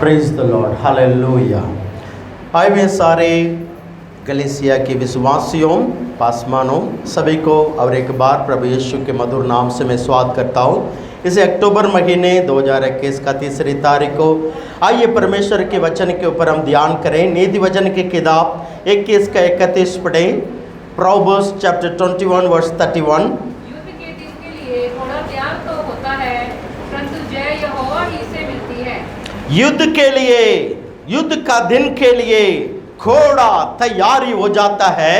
Praise the Lord, hallelujah. आए हुए सारे कलीसिया के विश्वासियों, पासवानों सभी को और एक बार प्रभु यीशु के मधुर नाम से मैं स्वागत करता हूँ। इसे अक्टूबर महीने 2021 का 3 तारीख को आइए परमेश्वर के वचन के ऊपर हम ध्यान करें। नीति वचन की किताब 21 का 31 पढ़ें। Proverbs chapter 21 verse 31। युद्ध के दिन के लिए थोड़ा त्याग तो होता है, परंतु जय यहोवा ही से मिलती है। युद्ध के लिए, युद्ध का दिन के लिए घोड़ा तैयारी हो जाता है,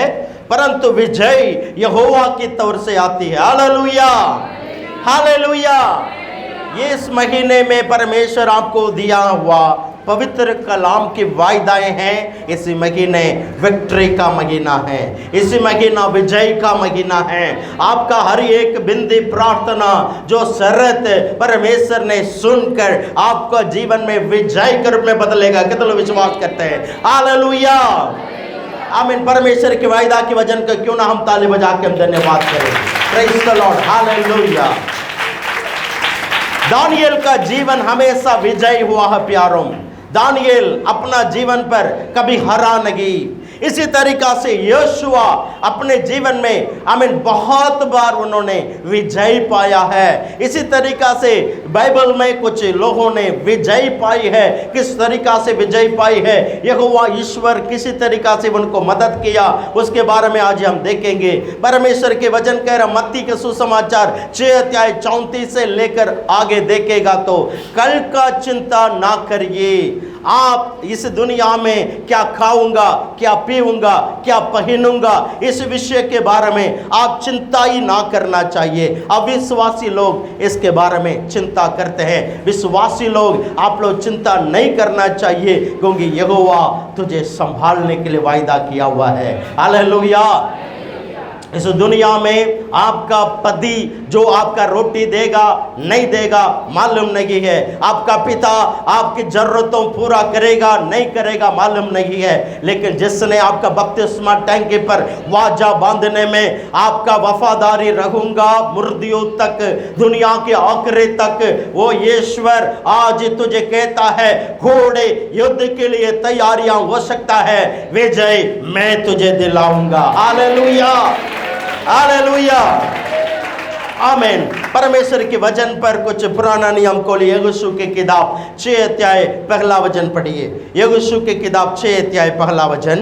परंतु विजय यहोवा की तरफ से आती है। Hallelujah, hallelujah. ये इस महीने में परमेश्वर आपको दिया हुआ पवित्र कलाम की वायदाएं हैं। इसी महीने विक्ट्री का महीना है, इसी महीना विजय का महीना है। आपका हर एक बिंदी प्रार्थना जो शरत परमेश्वर ने सुनकर आपका जीवन में विजय के रूप में बदलेगा। कितने लोग विश्वास करते हैं? हालेलुया, आमीन। परमेश्वर की वायदा के वचन का क्यों ना हम ताली बजा के हम धन्यवाद करें। Praise the Lord, hallelujah. Daniel का जीवन हमेशा विजयी हुआ है प्यारों। दानियेल अपना जीवन पर कभी हारा नहीं। इसी तरीका से यहोशुआ अपने जीवन में आमीन बहुत बार उन्होंने विजय पाया है। इसी तरीका से बाइबल में कुछ लोगों ने विजय पाई है। किस तरीका से विजय पाई है? यहोवा ईश्वर किसी तरीका से उनको मदद किया, उसके बारे में आज हम देखेंगे। परमेश्वर के वचन कह रहा, मत्ती के सुसमाचार 6 अध्याय 34 से लेकर आगे देखेगा तो कल का चिंता ना करिए। आप इस दुनिया में क्या खाऊंगा, क्या पीऊंगा, क्या पहनूंगा, इस विषय के बारे में आप चिंता ही ना करना चाहिए। अविश्वासी लोग इसके बारे में चिंता करते हैं। विश्वासी लोग, आप लोग चिंता नहीं करना चाहिए, क्योंकि यहोवा तुझे संभालने के लिए वायदा किया हुआ है। हालेलुया। इस दुनिया में आपका पति जो आपका रोटी देगा नहीं देगा मालूम नहीं है। आपका पिता आपकी जरूरतों पूरा करेगा नहीं करेगा मालूम नहीं है। लेकिन जिसने आपका बपतिस्मा टैंकी पर वाजा बांधने में आपका वफादारी रहूंगा मृत्यु तक, दुनिया के आखिरी तक, वो ईश्वर आज तुझे कहता है घोड़े युद्ध के लिए तैयारियां हो सकता है, विजय मैं तुझे दिलाऊंगा। हालेलुया, हालेलुया, आमीन। परमेश्वर के वचन पर कुछ पुराना नियम को लिए यहोशू की किताब 6 अध्याय पहला वचन पढ़िए। यहोशू की किताब 6 अध्याय पहला वचन।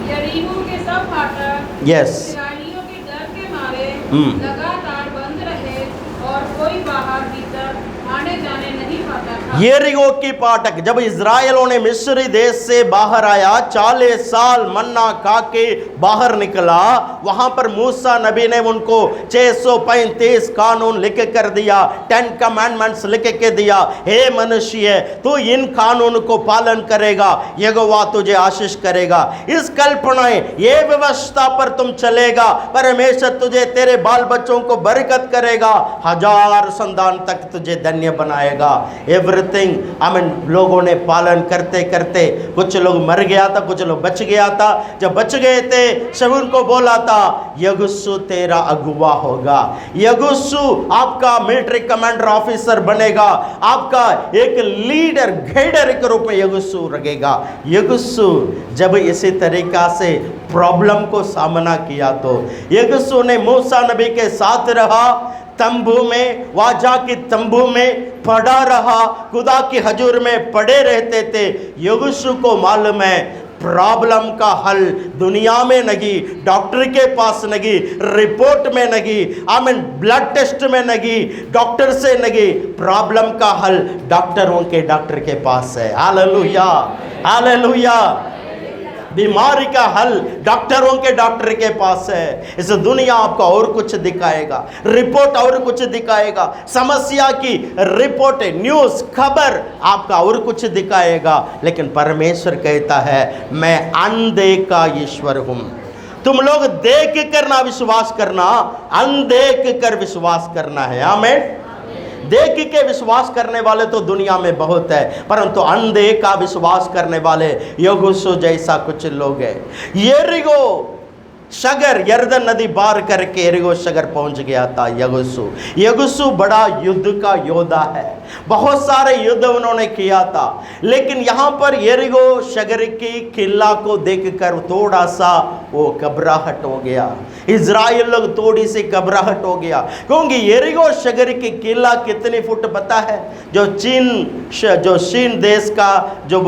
यरीहो के सब फाटक इस्राएलियों के डर के मारे लगातार बंद रहे और कोई बाहर भीतर आने जाने नहीं पाता था। यरीहो की फाटक, जब इजराइलों ने मिस्री देश से बाहर आया, 40 साल मन्ना खा के बाहर निकला, वहां पर मूसा नबी ने उनको 635 कानून लिख कर दिया, 10 कमांडमेंट्स लिख के दिया। हे मनुष्य, तू इन कानून को पालन करेगा, यहोवा तुझे आशीष करेगा। इस कल्पनाएं, ये व्यवस्था पर तुम चलेगा, परमेश्वर तुझे तेरे बाल बच्चों को बरकत करेगा, 1000 संतान तक तुझे धन्य बनाएगा। एवरीथिंग आमीन। लोगों ने पालन करते करते कुछ लोग मर गया था, कुछ लोग बच गया था। जब बच गए थे, शमूएल को बोला था यहोशू तेरा अगुवा होगा, यहोशू आपका मिलिट्री कमांडर ऑफिसर बनेगा, आपका एक लीडर गाइडर के रूप में यहोशू रहेगा। यहोशू जब इसी तरीका से प्रॉब्लम को सामना किया तो यहोशू ने मूसा नबी के साथ रहा, तंबू में, वाजा की तंबू में पड़ा रहा, खुदा की हजूर में पड़े रहते थे। यहोशू को मालूम है प्रॉब्लम का हल दुनिया में नहीं, डॉक्टर के पास नहीं, रिपोर्ट में नहीं, आमीन, ब्लड टेस्ट में नहीं, डॉक्टर से नहीं, प्रॉब्लम का हल डॉक्टरों के डॉक्टर के पास है। Hallelujah, hallelujah. बीमारी का हल डॉक्टरों के डॉक्टर के पास है। इस दुनिया आपको और कुछ दिखाएगा, रिपोर्ट और कुछ दिखाएगा, समस्या की रिपोर्ट, न्यूज़, खबर आपका और कुछ दिखाएगा। लेकिन परमेश्वर कहता है मैं अंधे का ईश्वर हूँ। तुम लोग देख कर ना विश्वास करना, अनदेख कर विश्वास करना है। आमीन। देख के विश्वास करने वाले तो दुनिया में बहुत है, परंतु अंधे का विश्वास करने वाले यहोशू जैसा कुछ लोग हैं। यरीहो शगर यरदन नदी पार करके यरीहो शगर पहुंच गया था यहोशू। यहोशू बड़ा युद्ध का योद्धा है, बहुत सारे युद्ध उन्होंने किया था, लेकिन यहाँ पर यरीहो शगर की किला को देखकर थोड़ा सा वो घबराहट हो गया। इजराइल लोग थोड़ी सी घबराहट हो गया, क्योंकि यरीहो शगर की किला कितनी फुट पता है? जो चीन देश का जो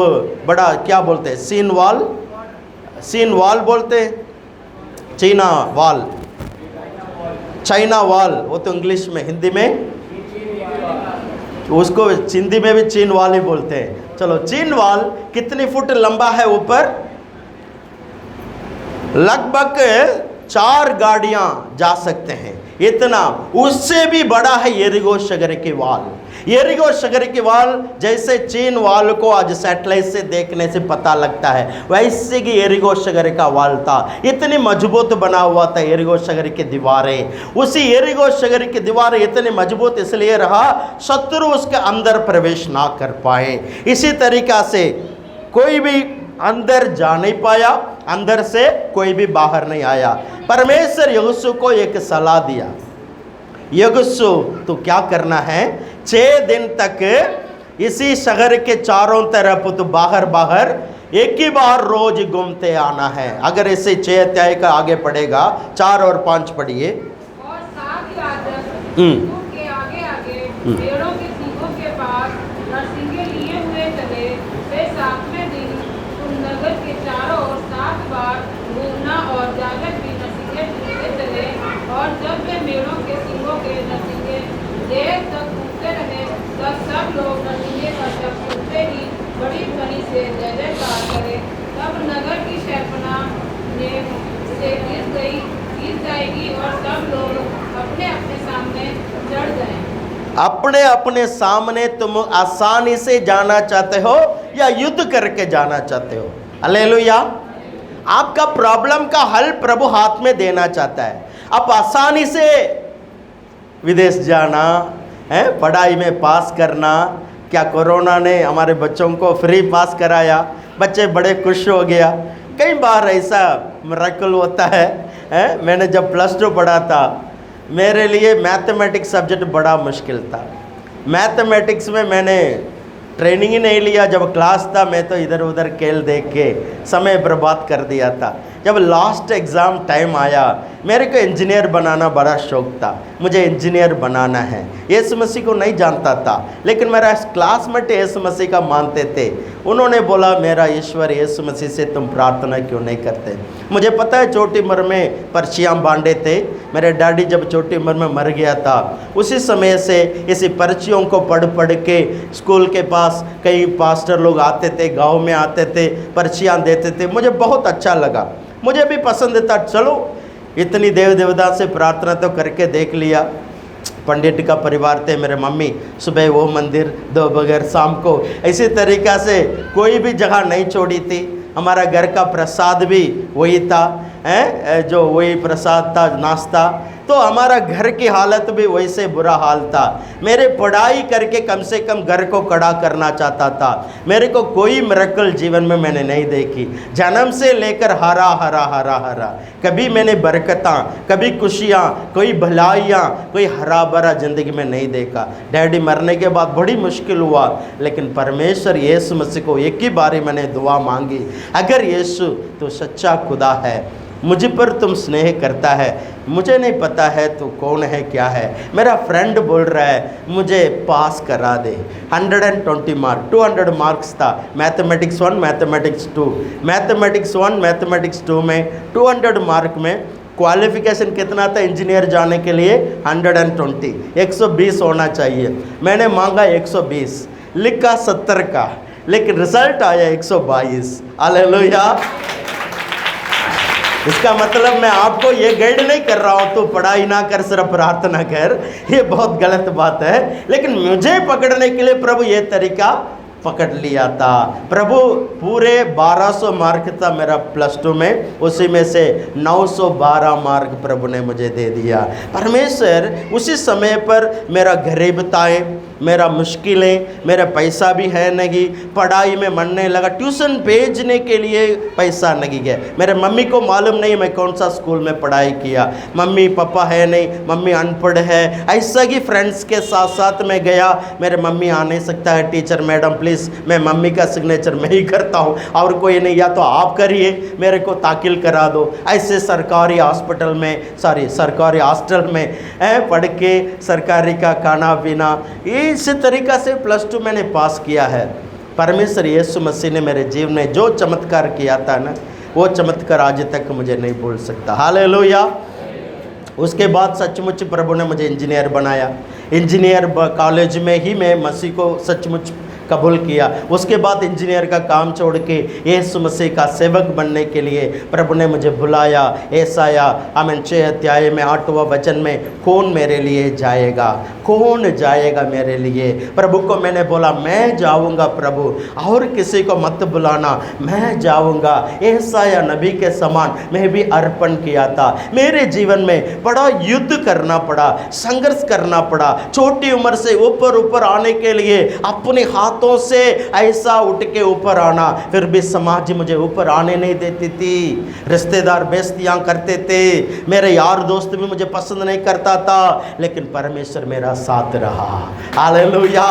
बड़ा क्या बोलते हैं, सीन वाल बोलते हैं, चाइना वाल, वो तो इंग्लिश में, हिंदी में उसको हिंदी में भी चीन वाल ही बोलते हैं। चलो, चीन वाल कितनी फुट लंबा है ऊपर? लगभग 4 गाड़ियां जा सकते हैं, इतना। उससे भी बड़ा है यरीहो शगर के वाल। यरीहो शगर के वाल जैसे चीन वाल को आज सैटेलाइट से देखने से पता लगता है, वैसे कि यरीहो शगर का वाल था। इतनी मजबूत बना हुआ था यरीहो शगर की दीवारें। उसी यरीहो शगर की दीवारें इतनी मजबूत इसलिए रहा, शत्रु उसके अंदर प्रवेश ना कर पाए। इसी तरीक़ा से कोई भी अंदर जा नहीं पाया, अंदर से कोई भी बाहर नहीं आया। परमेश्वर यहोशू को एक सलाह दिया, यहोशू तो क्या करना है, 6 दिन तक इसी शहर के चारों तरफ तो बाहर एक ही बार रोज घूमते आना है। अगर इसे 6 अध्याय का आगे पढ़ेगा, 4 और 5 पढ़िए। और 7 याजक उनके आगे पेड़ों के सींगों के पास नरसिंगे लिए हुए चले। वे 7वें दिन तुम नगर के चारों ओर 7 बार घूमना, और याजक भी नरसिंगे ढूंढते चले। और जब वे मेढ़ों के सींगों के नरसिंगे देर तक घूमते रहे, तब सब लोग नरसिंगे का शब्द सुनते ही बड़ी ध्वनि से जय जयकार करे। तब नगर की शहरपनाह से गिर जाएगी और सब लोग अपने अपने सामने चढ़ जाएंगे। अपने अपने सामने तुम आसानी से जाना चाहते हो या युद्ध करके जाना चाहते हो? हालेलुया। आपका प्रॉब्लम का हल प्रभु हाथ में देना चाहता है। आप आसानी से विदेश जाना है, पढ़ाई में पास करना। क्या कोरोना ने हमारे बच्चों को फ्री पास कराया, बच्चे बड़े खुश हो गया। कई बार ऐसा मिरेकल होता है। मैंने जब +2 पढ़ा था, मेरे लिए मैथमेटिक्स सब्जेक्ट बड़ा मुश्किल था। मैथमेटिक्स में मैंने ट्रेनिंग ही नहीं लिया। जब क्लास था मैं तो इधर उधर खेल देख के समय बर्बाद कर दिया था। जब लास्ट एग्ज़ाम टाइम आया, मेरे को इंजीनियर बनाना बड़ा शौक़ था, मुझे इंजीनियर बनाना है। यीशु मसीह को नहीं जानता था, लेकिन मेरा क्लासमेट यीशु मसीह का मानते थे। उन्होंने बोला, मेरा ईश्वर यीशु मसीह से तुम प्रार्थना क्यों नहीं करते? मुझे पता है छोटी उम्र में पर्चियाँ बांटे थे। मेरे डैडी जब छोटी उम्र में मर गया था, उसी समय से इसी पर्चियों को पढ़ के स्कूल के पास कई पास्टर लोग आते थे, गाँव में आते थे, पर्चियाँ देते थे। मुझे बहुत अच्छा लगा, मुझे भी पसंद था। चलो इतनी देव देवता से प्रार्थना तो करके देख लिया। पंडित का परिवार थे, मेरे मम्मी सुबह वो मंदिर, 2 बगैर शाम को, इसी तरीक़ा से कोई भी जगह नहीं छोड़ी थी। हमारा घर का प्रसाद भी वही था, जो वही प्रसाद था, नाश्ता। तो हमारा घर की हालत भी वैसे बुरा हाल था। मेरे पढ़ाई करके कम से कम घर को खड़ा करना चाहता था। मेरे को कोई मिरेकल जीवन में मैंने नहीं देखी। जन्म से लेकर हरा हरा हरा हरा, कभी मैंने बरकतां, कभी खुशियाँ, कोई भलाइयाँ, कोई हरा भरा ज़िंदगी में नहीं देखा। डैडी मरने के बाद बड़ी मुश्किल हुआ, लेकिन परमेश्वर यीशु मसीह को एक ही बारी मैंने दुआ मांगी, अगर यीशु तो सच्चा खुदा है, मुझ पर तुम स्नेह करता है, मुझे नहीं पता है तो कौन है क्या है, मेरा फ्रेंड बोल रहा है मुझे पास करा दे। 120 मार्क, 200 मार्क्स था। मैथमेटिक्स 1, मैथमेटिक्स 2, मैथमेटिक्स 1, मैथमेटिक्स 2 में 200 मार्क में क्वालिफिकेशन कितना था इंजीनियर जाने के लिए? 120, 120 होना चाहिए। मैंने मांगा 120, लिखा 70 का, लेकिन रिजल्ट आया 122। हालेलुया। इसका मतलब मैं आपको ये गाइड नहीं कर रहा हूँ तो पढ़ाई ना कर, सिर्फ प्रार्थना कर, ये बहुत गलत बात है। लेकिन मुझे पकड़ने के लिए प्रभु ये तरीका पकड़ लिया था। प्रभु पूरे 1200 मार्क था मेरा +2 में, उसी में से 912 मार्क प्रभु ने मुझे दे दिया। परमेश्वर उसी समय पर मेरा गरीबताएं, मेरा मुश्किलें, मेरा पैसा भी है नहीं, पढ़ाई में मन नहीं लगा, ट्यूशन भेजने के लिए पैसा नहीं है, मेरे मम्मी को मालूम नहीं मैं कौन सा स्कूल में पढ़ाई किया, मम्मी पापा है नहीं, मम्मी अनपढ़ है, ऐसा ही फ्रेंड्स के साथ साथ मैं गया, मेरे मम्मी आ नहीं सकता है, टीचर मैडम प्लीज़ मैं मम्मी का सिग्नेचर मैं ही करता हूँ और कोई नहीं, या तो आप करिए, मेरे को ताकिल करा दो। ऐसे सरकारी हॉस्पिटल में सरकारी हॉस्टल में पढ़ के सरकारी का खाना पीना, इस तरीक़ा से +2 मैंने पास किया है। परमेश्वर यीशु मसीह ने मेरे जीवन में जो चमत्कार किया था ना, वो चमत्कार आज तक मुझे नहीं भूल सकता। हालेलुया। उसके बाद सचमुच प्रभु ने मुझे इंजीनियर बनाया। इंजीनियर कॉलेज में ही मैं मसीह को सचमुच कबूल किया। उसके बाद इंजीनियर का काम छोड़ के यीशु मसीह का सेवक बनने के लिए प्रभु ने मुझे बुलाया। ऐसाया 6 अध्याय में 8वां वचन में, कौन मेरे लिए जाएगा, कौन जाएगा मेरे लिए। प्रभु को मैंने बोला मैं जाऊंगा प्रभु, और किसी को मत बुलाना, मैं जाऊंगा। ऐसाया नबी के समान मैं भी अर्पण किया था। मेरे जीवन में बड़ा युद्ध करना पड़ा, संघर्ष करना पड़ा। छोटी उम्र से ऊपर आने के लिए अपने हाथों से ऐसा उठ के ऊपर आना, फिर भी समाज मुझे ऊपर आने नहीं देती थी। रिश्तेदार बेइज्जतियां करते थे, मेरे यार दोस्त भी मुझे पसंद नहीं करता था, लेकिन परमेश्वर मेरा साथ रहा। Hallelujah,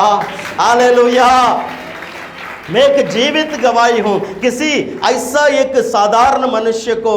hallelujah. मैं एक जीवित गवाही हूँ। किसी ऐसा एक साधारण मनुष्य को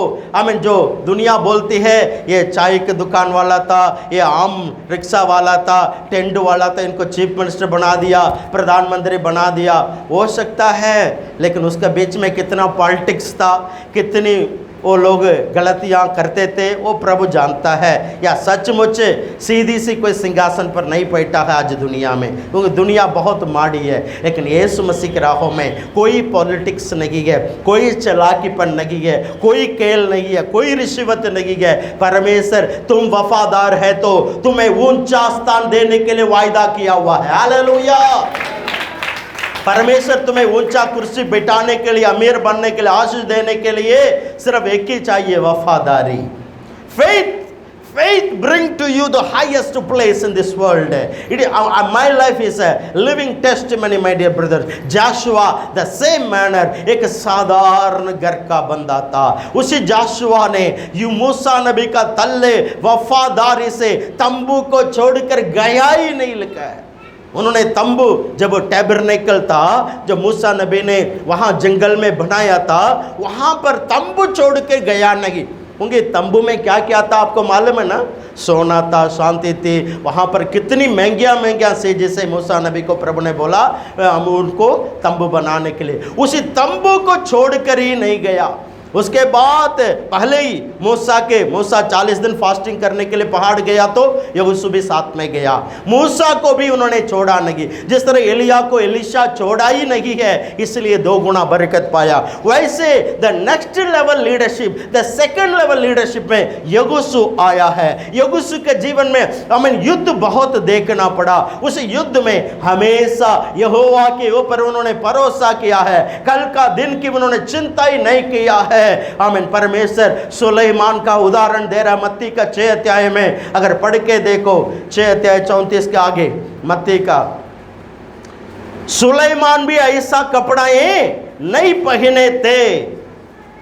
जो दुनिया बोलती है ये चाय की दुकान वाला था, ये आम रिक्शा वाला था, टेंट वाला था, इनको चीफ मिनिस्टर बना दिया, प्रधानमंत्री बना दिया, हो सकता है, लेकिन उसके बीच में कितना पॉलिटिक्स था, कितनी वो लोग गलतियाँ करते थे, वो प्रभु जानता है। या सचमुच सीधी सी कोई सिंहासन पर नहीं बैठा है आज दुनिया में, क्योंकि दुनिया बहुत माड़ी है। लेकिन यीशु मसीह की राहों में कोई पॉलिटिक्स नहीं है, कोई चालाकीपन नहीं है, कोई खेल नहीं है, कोई रिश्वत नहीं है। परमेश्वर तुम वफादार है तो तुम्हें ऊंचा स्थान देने के लिए वायदा किया हुआ है। हालेलुया। परमेश्वर तुम्हें ऊंचा कुर्सी बिठाने के लिए, अमीर बनने के लिए, आशीष देने के लिए सिर्फ एक ही चाहिए, वफादारी। Faith bring to you the highest place in this world. My life is a living testimony, my dear brothers. Joshua, the same manner, एक साधारण घर का बंदा था। उसी जोशुआ ने मूसा नबी का तल्ले वफादारी से तंबू को छोड़कर गया ही नहीं, लिखा है। उन्होंने तंबू, जब टैबरनेकल था, जब मूसा नबी ने वहाँ जंगल में बनाया था, वहाँ पर तंबू छोड़ के गया नहीं। क्योंकि तंबू में क्या क्या था आपको मालूम है ना, सोना था, शांति थी। वहाँ पर कितनी महंगिया से, जैसे मूसा नबी को प्रभु ने बोला उनको तंबू बनाने के लिए, उसी तंबू को छोड़कर ही नहीं गया। उसके बाद पहले ही मूसा 40 दिन फास्टिंग करने के लिए पहाड़ गया, तो यहोशू भी साथ में गया। मूसा को भी उन्होंने छोड़ा नहीं, जिस तरह एलिया को एलीशा छोड़ा ही नहीं है, इसलिए 2 गुना बरकत पाया। वैसे the next level leadership, the second level leadership में यहोशू आया है। यहोशू के जीवन में युद्ध बहुत देखना पड़ा। उस युद्ध में हमेशा यहोवा के ऊपर उन्होंने भरोसा किया है, कल का दिन की उन्होंने चिंता ही नहीं किया है। आमीन। परमेश्वर सुलेमान का उदाहरण दे रहा है मत्ती का 6 अध्याय में, अगर पढ़ के देखो 6 अध्याय 34 के आगे मत्ती का। सुलेमान भी ऐसा कपड़े नहीं पहने थे,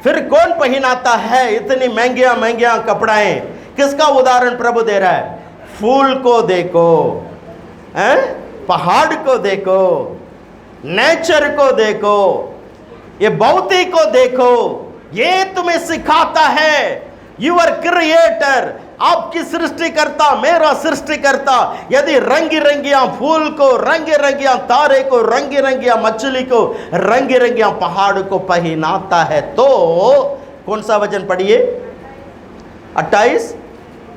फिर कौन पहनाता है इतनी महंगिया कपड़े। किसका उदाहरण प्रभु दे रहा है? फूल को देखो, पहाड़ को देखो, नेचर को देखो, ये भौतिक को देखो, ये तुम्हें सिखाता है यूर क्रिएटर, आपकी सृष्टिकर्ता, मेरा सृष्टिकर्ता यदि रंगी रंगिया फूल को, रंगे रंगिया तारे को, रंगी रंगिया मछली को, रंगी रंगिया पहाड़ को पहनाता है, तो कौन सा वचन पढ़िए? 28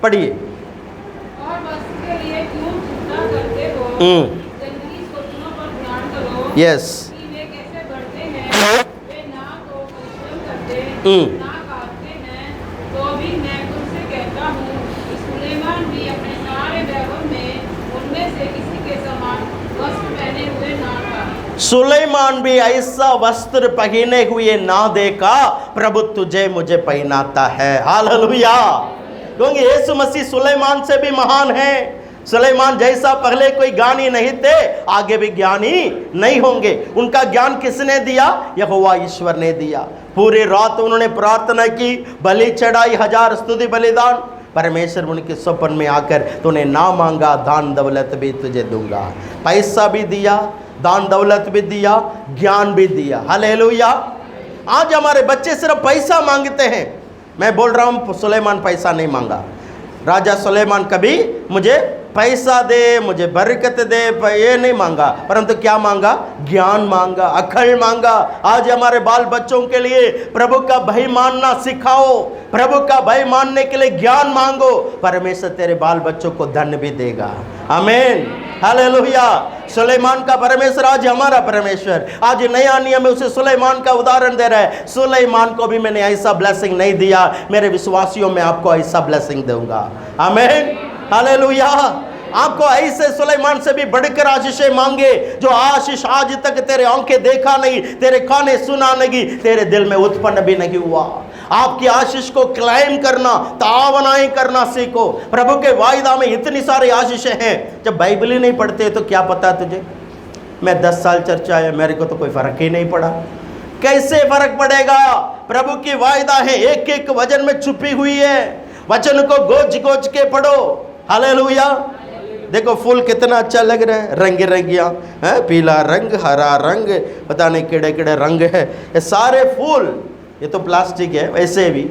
पढ़िए। और वस्तु के लिए क्यों चिंता करते हो? जंगली सोचनों पर ध्यान करो। यस। कि वे कैसे बढ़ते हैं, वे ना तो परिश्रम करते ना काटते हैं। तो भी मैं तुमसे कहता हूँ कि सुलेमान भी अपने सारे वैभव में उनमें से किसी के समान वस्त्र पहने हुए ना था। सुलेमान भी ऐसा वस्त्र पहने हुए ना देखा, प्रभु तुझे मुझे पहनाता है। हालेलुया। क्योंकि यीशु मसीह सुलेमान से भी महान है, सुलेमान जैसा पहले कोई ज्ञानी नहीं थे, आगे भी ज्ञानी नहीं होंगे। उनका ज्ञान किसने दिया? यहोवा ईश्वर ने दिया। पूरी रात उन्होंने प्रार्थना की, बलि चढ़ाई, 1000 स्तुति बलिदान। परमेश्वर उनके स्वप्न में आकर, तूने ना मांगा दान दौलत भी तुझे दूंगा। पैसा भी दिया, दान दौलत भी दिया, ज्ञान भी दिया। हालेलुया। आज हमारे बच्चे सिर्फ पैसा मांगते हैं। मैं बोल रहा हूँ, सुलेमान पैसा नहीं मांगा। राजा सुलेमान कभी मुझे पैसा दे, मुझे बरकत दे, ये नहीं मांगा, परंतु क्या मांगा? ज्ञान मांगा, अकल मांगा। आज हमारे बाल बच्चों के लिए प्रभु का भय मानना सिखाओ, प्रभु का भय मानने के लिए ज्ञान मांगो, परमेश्वर तेरे बाल बच्चों को धन भी देगा। आमीन, हालेलुया। सुलेमान का परमेश्वर आज हमारा परमेश्वर, आज नया नियम में उसे सुलेमान का उदाहरण दे रहा है। सुलेमान को भी मैंने ऐसा ब्लेसिंग नहीं दिया, मेरे विश्वासियों में आपको ऐसा ब्लेसिंग दूंगा। आमीन, हालेलुया। आपको ऐसे सुलेमान से भी बढ़कर आशीषें मांगे, जो आशीष आज तक तेरे आंखें देखा नहीं, तेरे काने सुना नहीं, तेरे दिल में उत्पन्न भी नहीं हुआ। आपकी आशीष को क्लाइम करना, तावनाएं करना सीखो। प्रभु के वायदा में इतनी सारी आशीषें हैं। जब बाइबल ही नहीं पढ़ते तो क्या पता तुझे? मैं 10 साल चर्च आया, मेरे को तो कोई फर्क ही नहीं पड़ा। कैसे फर्क पड़ेगा? प्रभु की वायदा है, एक एक वचन में छुपी हुई है। वचन को गोज गोज के पढ़ो। हालेलुया। देखो फूल कितना अच्छा लग रहा है, रंग रंगिया है, पीला रंग, हरा रंग, पता नहीं केड़े केड़े रंग है, ये सारे फूल, ये तो प्लास्टिक है। वैसे भी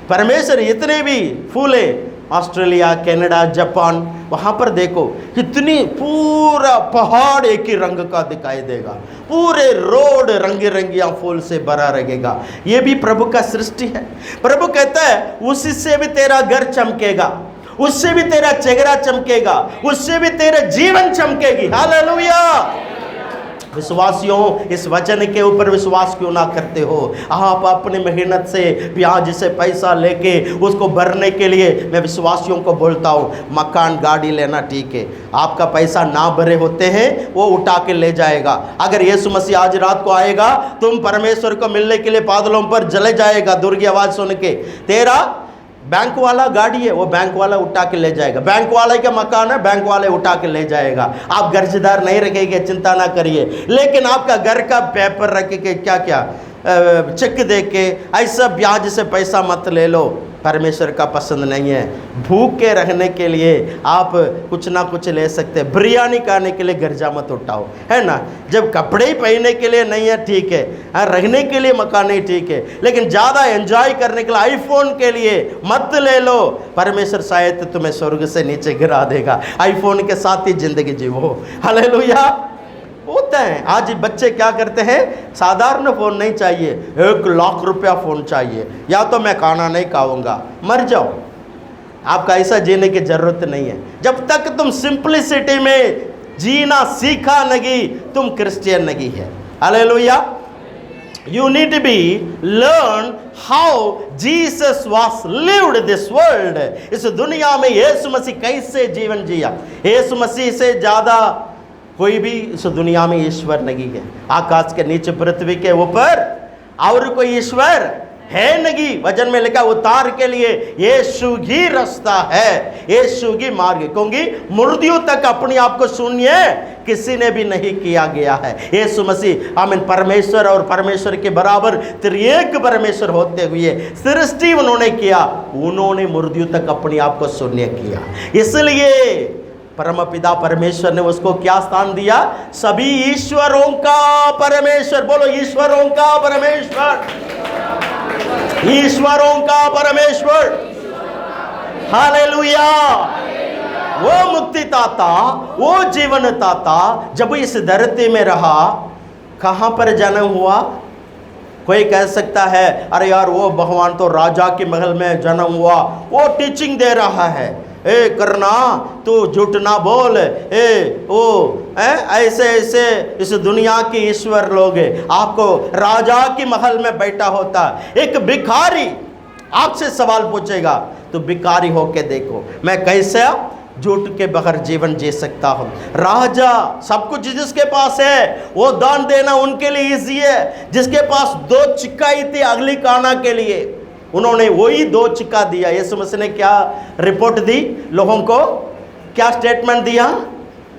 परमेश्वर इतने भी फूल है, ऑस्ट्रेलिया, कनाडा, जापान, वहाँ पर देखो कितनी, पूरा पहाड़ एक ही रंग का दिखाई देगा, पूरे रोड रंग रंगिया फूल से भरा रहेगा। ये भी प्रभु का सृष्टि है। प्रभु कहता है उसी से भी तेरा घर चमकेगा, उससे भी तेरा चेहरा चमकेगा, उससे भी तेरा जीवन चमकेगी। हालेलुया। विश्वासियों, इस वचन के ऊपर विश्वास क्यों ना करते हो? आप अपनी मेहनत से, ब्याज से पैसा लेके उसको भरने के लिए, मैं विश्वासियों को बोलता हूँ, मकान गाड़ी लेना ठीक है, आपका पैसा ना भरे होते हैं वो उठा के ले जाएगा। अगर यीशु मसीह आज रात को आएगा, तुम परमेश्वर को मिलने के लिए बादलों पर चले जाएगा दूर की आवाज़ सुन के। तेरा बैंक वाला गाड़ी है, वो बैंक वाला उठा के ले जाएगा। बैंक वाले का मकान है, बैंक वाले उठा के ले जाएगा। आप कर्जदार नहीं रखेंगे, चिंता ना करिए। लेकिन आपका घर का पेपर रख के, क्या क्या चेक दे के, ऐसा ब्याज से पैसा मत ले लो, परमेश्वर का पसंद नहीं है। भूखे रहने के लिए आप कुछ ना कुछ ले सकते हैं, बिरयानी खाने के लिए गर्जा मत उठाओ, है ना। जब कपड़े ही पहनने के लिए नहीं है ठीक है, रहने के लिए मकान नहीं ठीक है, लेकिन ज़्यादा एंजॉय करने के लिए आईफोन के लिए मत ले लो। परमेश्वर शायद तुम्हें स्वर्ग से नीचे गिरा देगा। आईफोन के साथ ही जिंदगी जीवो। हालेलुया। होता है आज बच्चे क्या करते हैं, साधारण फ़ोन नहीं चाहिए, 1 लाख रुपया फ़ोन चाहिए, या तो मैं खाना नहीं खाऊंगा, मर जाओ। आपका ऐसा जीने की ज़रूरत नहीं है। जब तक तुम सिंपलिसिटी में जीना सीखा नहीं, तुम क्रिश्चियन नहीं है। Hallelujah. You need to be learn how Jesus was lived this world। इस दुनिया में यीशु मसीह कैसे जीवन जिया। यीशु मसीह से ज़्यादा कोई भी इस दुनिया में ईश्वर नहीं है। आकाश के नीचे, पृथ्वी के ऊपर और कोई ईश्वर है नहीं। वचन में लिखा, उद्धार के लिए यीशु ही रास्ता है, यीशु ही मार्ग, क्योंकि मृत्यु तक अपने आप को शून्य किसी ने भी नहीं किया गया है। यीशु मसीह आमीन परमेश्वर और परमेश्वर के बराबर त्रिएक परमेश्वर होते हुए सृष्टि उन्होंने किया, उन्होंने मृत्यु तक अपने आप को शून्य किया। इसलिए परमपिता परमेश्वर ने उसको क्या स्थान दिया? सभी ईश्वरों का परमेश्वर। बोलो, ईश्वरों का परमेश्वर, ईश्वरों का परमेश्वर। हालेलुया। वो मुक्तिदाता, वो जीवनदाता जब इस धरती में रहा, कहाँ पर जन्म हुआ? कोई कह सकता है अरे यार वो भगवान तो राजा के महल में जन्म हुआ, वो टीचिंग दे रहा है, ए करना तू झूठ ना बोल, ऐसे ऐसे इस दुनिया के ईश्वर लोग हैं। आपको राजा की महल में बैठा होता एक भिखारी आपसे सवाल पूछेगा, तो भिखारी होके देखो मैं कैसे झूठ के बगैर जीवन जी सकता हूँ। राजा सब कुछ जिसके पास है वो दान देना उनके लिए इजी है। जिसके पास 2 चिक्काई थी अगली काना के लिए, उन्होंने वही 2 चिक्का दिया। यीशु मसीह ने क्या रिपोर्ट दी लोगों को? क्या स्टेटमेंट दिया?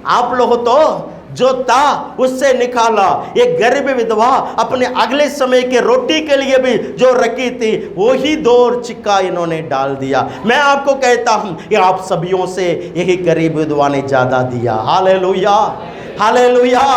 आप लोग तो जो था उससे निकाला। एक गरीब विधवा अपने अगले समय के रोटी के लिए भी जो रखी थी वही 2 सिक्का इन्होंने डाल दिया। मैं आपको कहता हूं कि आप सभियों से यही गरीब विधवा ने ज्यादा दिया। Hallelujah, hallelujah.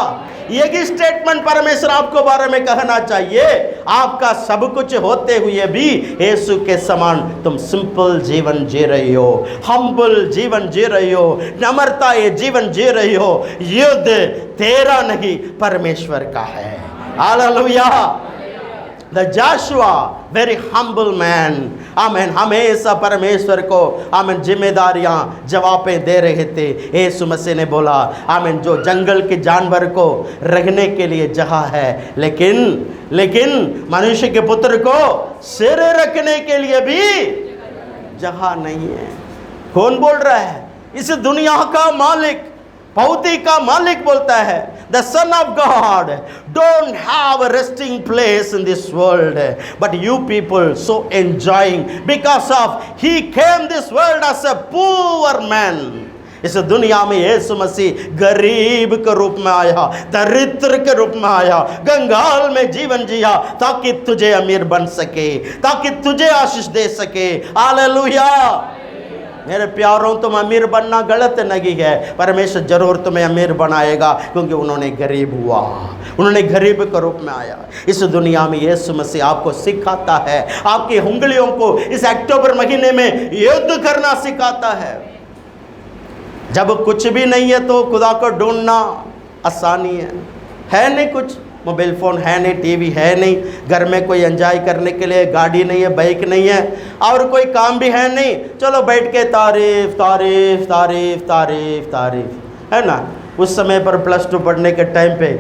यही स्टेटमेंट परमेश्वर आपको बारे में कहना चाहिए। आपका सब कुछ होते हुए भी यीशु के समान तुम सिंपल जीवन जी रही हो, हम्बल जीवन जी रही हो, नम्रता ये जीवन जी रही हो। युद्ध तेरा नहीं परमेश्वर का है। Hallelujah. The Joshua very humble man. आमीन। हमेशा परमेश्वर को आमीन जिम्मेदारियां जवाबें दे रहे थे। यीशु मसीह ने बोला आमीन, जो जंगल के जानवर को रहने के लिए जगह है, लेकिन मनुष्य के पुत्र को सिर रखने के लिए भी जगह नहीं है। कौन बोल रहा है? इस दुनिया का मालिक, भौतिक का मालिक बोलता है, the Son of God don't have a resting place in this world, but you people so enjoying because of he came this world as a poor man. इस दुनिया में यीशु मसीह गरीब के रूप में आया, दरिद्र के रूप में आया, कंगाल में जीवन जिया ताकि तुझे अमीर बन सके, ताकि तुझे आशीष दे सके। हालेलुया। मेरे प्यारों, तुम अमीर बनना गलत नहीं है। परमेश्वर जरूर तुम्हें अमीर बनाएगा, क्योंकि उन्होंने गरीब हुआ, उन्होंने गरीब के रूप में आया। इस दुनिया में यीशु मसीह आपको सिखाता है, आपकी उंगलियों को इस अक्टूबर महीने में युद्ध करना सिखाता है। जब कुछ भी नहीं है तो खुदा को ढूंढना आसानी है नहीं कुछ, मोबाइल फ़ोन है नहीं, टीवी है नहीं, घर में कोई एंजॉय करने के लिए गाड़ी नहीं है, बाइक नहीं है, और कोई काम भी है नहीं। चलो बैठ के तारीफ तारीफ तारीफ तारीफ तारीफ, है ना। उस समय पर +2 पढ़ने के टाइम पे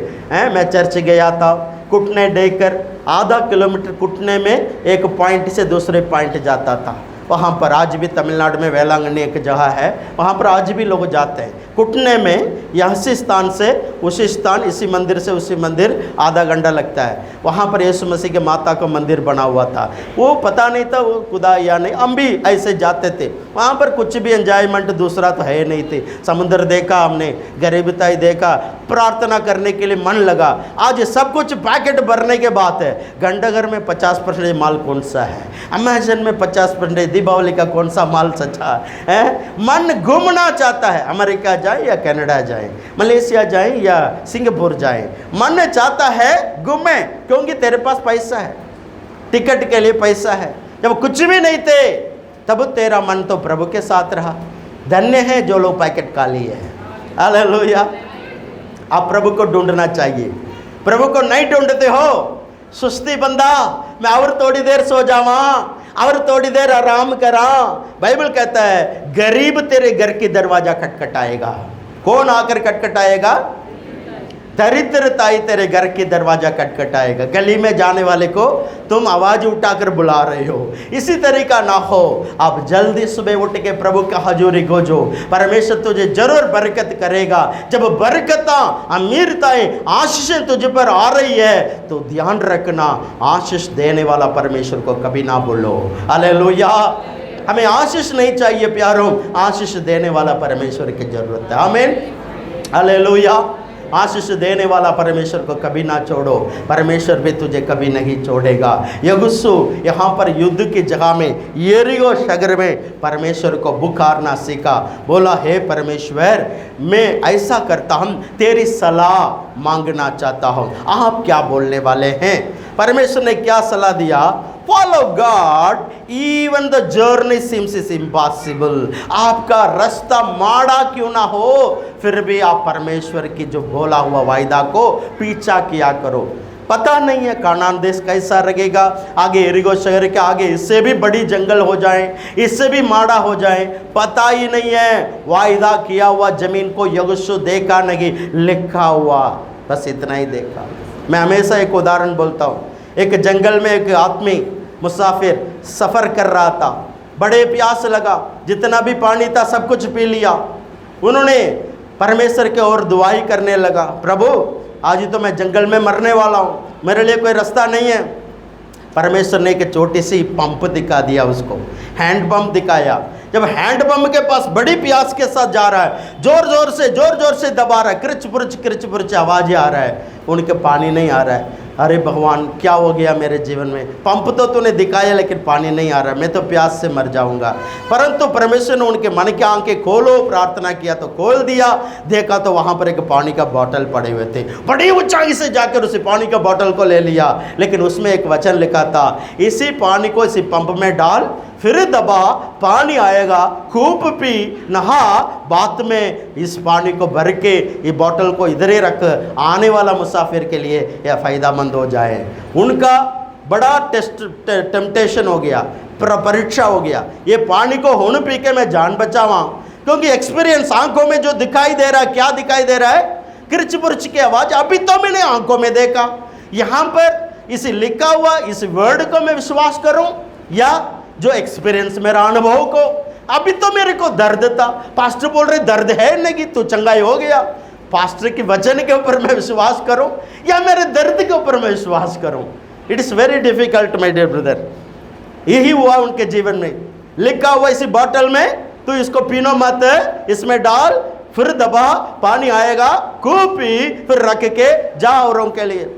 मैं चर्च गया था, घुटने देकर आधा किलोमीटर घुटने में एक पॉइंट से दूसरे पॉइंट जाता था। वहाँ पर आज भी तमिलनाडु में वेलांगनी एक जगह है, वहाँ पर आज भी लोग जाते हैं घुटने में। यहाँ से स्थान से उसी स्थान, इसी मंदिर से उसी मंदिर आधा घंटा लगता है। वहाँ पर यीशु मसीह के माता का मंदिर बना हुआ था। वो पता नहीं था वो खुदा या नहीं, हम भी ऐसे जाते थे। वहाँ पर कुछ भी एंजॉयमेंट दूसरा तो है नहीं थे। समुद्र देखा हमने, गरीबताई देखा, प्रार्थना करने के लिए मन लगा। आज सब कुछ पैकेट भरने के बाद है। घंटाघर में 50% माल कौन सा है, अमेजन में 50%, दीपावली का कौन सा माल सच्चा है। मन घूमना चाहता है, अमेरिका जाए या कनाडा जाए, मलेशिया जाए या सिंगापुर जाए, मन चाहता है घूमे, क्योंकि तेरे पास पैसा है, टिकट के लिए पैसा है। जब कुछ भी नहीं थे तब तेरा मन तो प्रभु के साथ रहा। धन्य है जो लोग पैकेट खा लिए हैं। हालेलुया। आप प्रभु को ढूंढना चाहिए। प्रभु को नहीं ढूंढते हो, सुस्ती बंदा, मैं और थोड़ी देर सो जावा और थोड़ी देर आराम करा। बाइबल कहता है गरीब तेरे घर की दरवाजा खटखटाएगा। कौन आकर खटखटाएगा? दरिद्रताई तेरे घर की दरवाजा खटखटाएगा। गली में जाने वाले को तुम आवाज उठाकर बुला रहे हो। इसी तरीका ना हो। आप जल्दी सुबह उठ के प्रभु का हजूरी गोजो, परमेश्वर तुझे जरूर बरकत करेगा। जब बरकता, अमीरताएं, आशीषें तुझ पर आ रही है तो ध्यान रखना, आशीष देने वाला परमेश्वर को कभी ना भूलो। हालेलुया। हमें आशीष नहीं चाहिए प्यारों, आशीष देने वाला परमेश्वर की जरूरत है। आमीन। हालेलुया। आशीष देने वाला परमेश्वर को कभी ना छोड़ो, परमेश्वर भी तुझे कभी नहीं छोड़ेगा। यहोशू यहाँ पर युद्ध की जगह में यरीहो शहर में परमेश्वर को पुकारना सीखा। बोला, हे परमेश्वर, मैं ऐसा करता हूँ, तेरी सलाह मांगना चाहता हूँ। आप क्या बोलने वाले हैं? परमेश्वर ने क्या सलाह दिया? Follow God even the journey seems impossible. आपका रास्ता माड़ा क्यों ना हो, फिर भी आप परमेश्वर की जो बोला हुआ वायदा को पीछा किया करो। पता नहीं है कानान देश कैसा लगेगा, आगे यरीहो शहर के आगे इससे भी बड़ी जंगल हो जाए, इससे भी माड़ा हो जाए, पता ही नहीं है। वायदा किया हुआ जमीन को यहोशू देखा नहीं, लिखा हुआ बस इतना ही देखा। मैं हमेशा एक उदाहरण बोलता हूँ। एक जंगल में एक आदमी मुसाफिर सफ़र कर रहा था, बड़े प्यास लगा, जितना भी पानी था सब कुछ पी लिया। उन्होंने परमेश्वर के ओर दुआई करने लगा, प्रभु आज ही तो मैं जंगल में मरने वाला हूँ, मेरे लिए कोई रास्ता नहीं है। परमेश्वर ने एक छोटी सी पंप दिखा दिया उसको, हैंड पंप दिखाया। जब हैंडपंप के पास बड़ी प्यास के साथ जा रहा है, जोर जोर से दबा रहा है, कृच पुरच आवाज़ आ रहा है, उनके पानी नहीं आ रहा है। अरे भगवान क्या हो गया मेरे जीवन में, पंप तो तूने दिखाया लेकिन पानी नहीं आ रहा, मैं तो प्यास से मर जाऊंगा। परंतु परमेश्वर ने उनके मन की आंखें खोलो, प्रार्थना किया तो खोल दिया, देखा तो वहाँ पर एक पानी का बॉटल पड़े हुए थे। बड़ी ऊंचाई से जाकर उसी पानी का बॉटल को ले लिया, लेकिन उसमें एक वचन लिखा था, इसी पानी को इसी पंप में डाल, फिर दबा, पानी आएगा, खूब पी, नहा, बाद में इस पानी को भर के ये बोतल को इधर ही रख, आने वाला मुसाफिर के लिए यह फ़ायदामंद हो जाए। उनका बड़ा टेम्पटेशन हो गया, परीक्षा हो गया, ये पानी को हुन पी के मैं जान बचावा, क्योंकि एक्सपीरियंस आंखों में जो दिखाई दे रहा है, क्या दिखाई दे रहा है, किरच पुरच की आवाज़ अभी तो मैंने आंखों में देखा। यहाँ पर इस लिखा हुआ इस वर्ड को मैं विश्वास करूं या जो एक्सपीरियंस मेरा अनुभव को, अभी तो मेरे को दर्द था, पास्टर बोल रहे दर्द है नहीं, तू चंगाई हो गया, पास्टर के वचन के ऊपर मैं विश्वास करूं या मेरे दर्द के ऊपर मैं विश्वास करूं? It is very difficult my dear brother. यही हुआ उनके जीवन में। लिखा हुआ इसी बॉटल में, तू इसको पीनो मत, इसमें डाल, फिर दबा, पानी आएगा, खूब पी, फिर रख के जा औरों के लिए।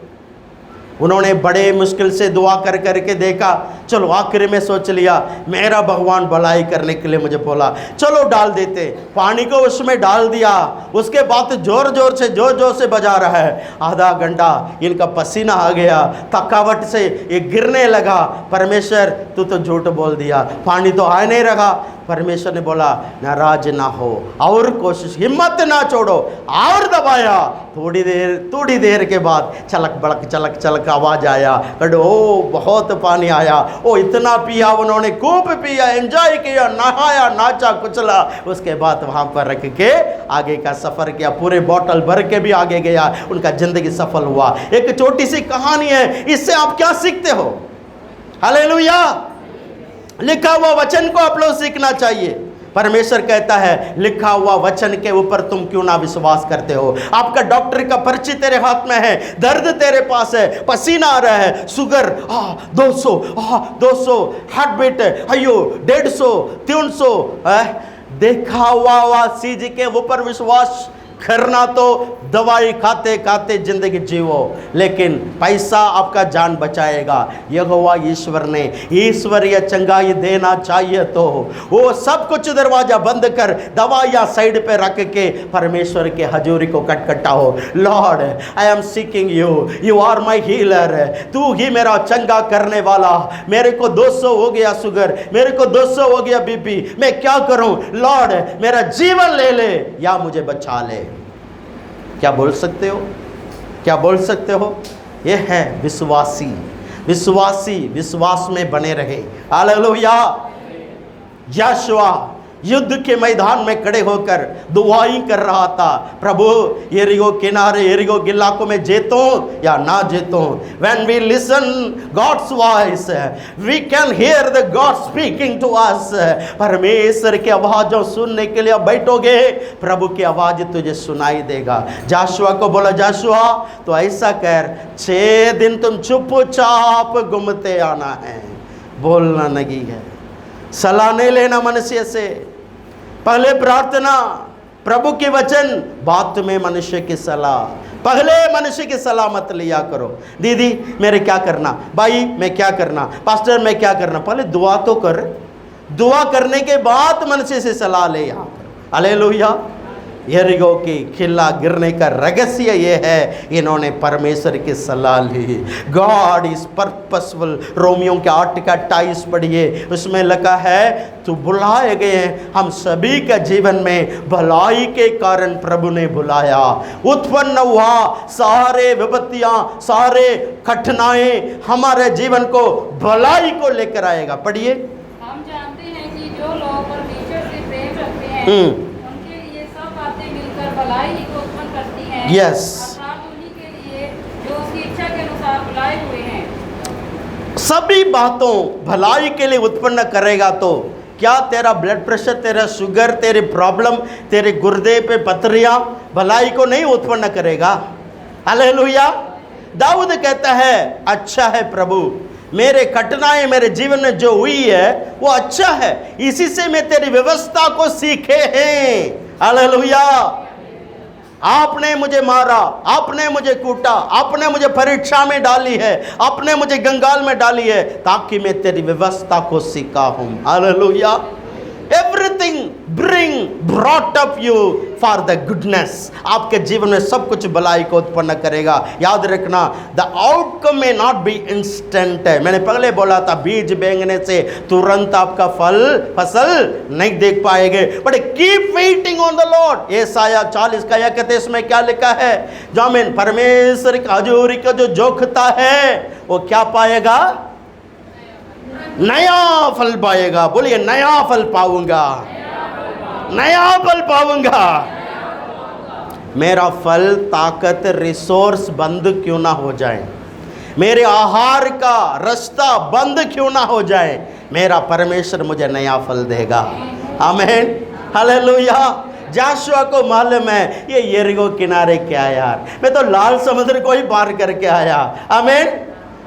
उन्होंने बड़े मुश्किल से दुआ कर करके देखा, चलो आखिर में सोच लिया मेरा भगवान भलाई करने के लिए मुझे बोला, चलो डाल देते। पानी को उसमें डाल दिया, उसके बाद जोर जोर से बजा रहा है। आधा घंटा इनका पसीना आ गया, थकावट से ये गिरने लगा। परमेश्वर तू तो झूठ बोल दिया, पानी तो आ नहीं रहा। परमेश्वर ने बोला नाराज ना हो, और कोशिश, हिम्मत ना छोड़ो, और दबाया। थोड़ी देर के बाद चलक चलक आवाज़ आया, ओ बहुत पानी आया। ओ इतना पिया उन्होंने, खूब पिया, एंजॉय किया, नहाया, नाचा कुचला। उसके बाद वहाँ पर रख के आगे का सफ़र किया, पूरे बोतल भर के भी आगे गया। उनका ज़िंदगी सफल हुआ। एक छोटी सी कहानी है, इससे आप क्या सीखते हो? हालेलुया। लिखा हुआ वचन को आप लोग सीखना चाहिए। परमेश्वर कहता है लिखा हुआ वचन के ऊपर तुम क्यों ना विश्वास करते हो? आपका डॉक्टर का पर्ची तेरे हाथ में है, दर्द तेरे पास है, पसीना आ रहा है, शुगर 200 हार्ट बीट अयो 150 300, देखा हुआ चीज के ऊपर विश्वास करना तो दवाई खाते खाते जिंदगी जीवो, लेकिन पैसा आपका जान बचाएगा। यहोवा ईश्वर ने ईश्वरीय चंगाई देना चाहिए तो वो सब कुछ दरवाजा बंद कर, दवाइयाँ साइड पे रख के परमेश्वर के हजूरी को खटखटाओ। Lord I am seeking you, you are my healer, तू ही मेरा चंगा करने वाला। मेरे को 200 हो गया शुगर, मेरे को 200 हो गया बीपी, मैं क्या करूं? लॉर्ड मेरा जीवन ले ले या मुझे बचा ले। क्या बोल सकते हो? क्या बोल सकते हो? यह है विश्वासी विश्वास में बने रहे। हालेलुया। यहोशुआ युद्ध के मैदान में खड़े होकर दुआई कर रहा था, प्रभु यरीहो किनारे, यरीहो इलाकों में जीतूं या ना जीतूं। When we listen God's voice, we can hear the God speaking to us। परमेश्वर की आवाज़ों सुनने के लिए बैठोगे, प्रभु की आवाज़ तुझे सुनाई देगा। यहोशुआ को बोला, यहोशुआ तो ऐसा कर, 6 दिन तुम चुपचाप घूमते आना है, बोलना नहीं है, सलाह नहीं लेना मनुष्य से, पहले प्रार्थना, प्रभु के वचन, बाद में मनुष्य की सलाह। पहले मनुष्य की सलाह मत लिया करो। दीदी मेरे क्या करना, भाई मैं क्या करना, पास्टर मैं क्या करना, पहले दुआ तो कर, दुआ करने के बाद मनुष्य से सलाह ले यहाँ कर। हालेलुया। यरीहो की किला गिरने का रहस्य ये है, इन्होंने परमेश्वर की सलाह ली। God is purposeful. रोमियो के 8:28 पढ़िए, उसमें लिखा है तो बुलाए गए हैं हम सभी के जीवन में, भलाई के कारण प्रभु ने बुलाया। उत्पन्न हुआ सारे विपत्तियां, सारे कठिनाई हमारे जीवन को भलाई को लेकर आएगा। पढ़िए। हम जानते हैं कि जो लोग परमेश्वर से प्रेम रखते हैं भलाई को उत्पन्न करती हैं। Yes। अर्थात उन्हीं के लिए जो उसकी इच्छा के अनुसार बुलाए हुए हैं। सभी बातों भलाई के लिए उत्पन्न करेगा। तो क्या तेरा ब्लड प्रेशर, तेरा शुगर, तेरी प्रॉब्लम, तेरे गुर्दे पे पथरियां भलाई को नहीं उत्पन्न करेगा? हालेलुया। दाऊद कहता है अच्छा है प्रभु, मेरे कठिनाई मेरे जीवन में जो हुई है वो अच्छा है, इसी से मैं तेरी व्यवस्था को सीखे हैं। हालेलुया। आपने मुझे मारा, आपने मुझे कूटा, आपने मुझे परीक्षा में डाली है, आपने मुझे गंगाल में डाली है, ताकि मैं तेरी व्यवस्था को सीखा हूं। Hallelujah. Everything brought up you for the goodness. आपके जीवन में सब कुछ भलाई को उत्पन्न करेगा। याद रखना, द आउटकम में नॉट बी इंस्टेंट है। मैंने पहले बोला था, बीज बेंगने से तुरंत आपका फसल नहीं देख पाएंगे, but keep waiting on the Lord. यशायाह 40 का 31 में क्या लिखा है? जामिन परमेश्वर की हजूरी का जो जोखता है वो क्या पाएगा? नया फल पाएगा। बोलिए, नया फल पाऊंगा, नया फल पाऊंगा। मेरा फल, ताकत, रिसोर्स बंद क्यों ना हो जाए, मेरे आहार का रास्ता बंद क्यों ना हो जाए, मेरा परमेश्वर मुझे नया फल देगा। आमीन, हालेलुया। जाशुआ को मालूम है ये यरीहो किनारे क्या यार, मैं तो लाल समुद्र को ही पार करके आया। आमीन।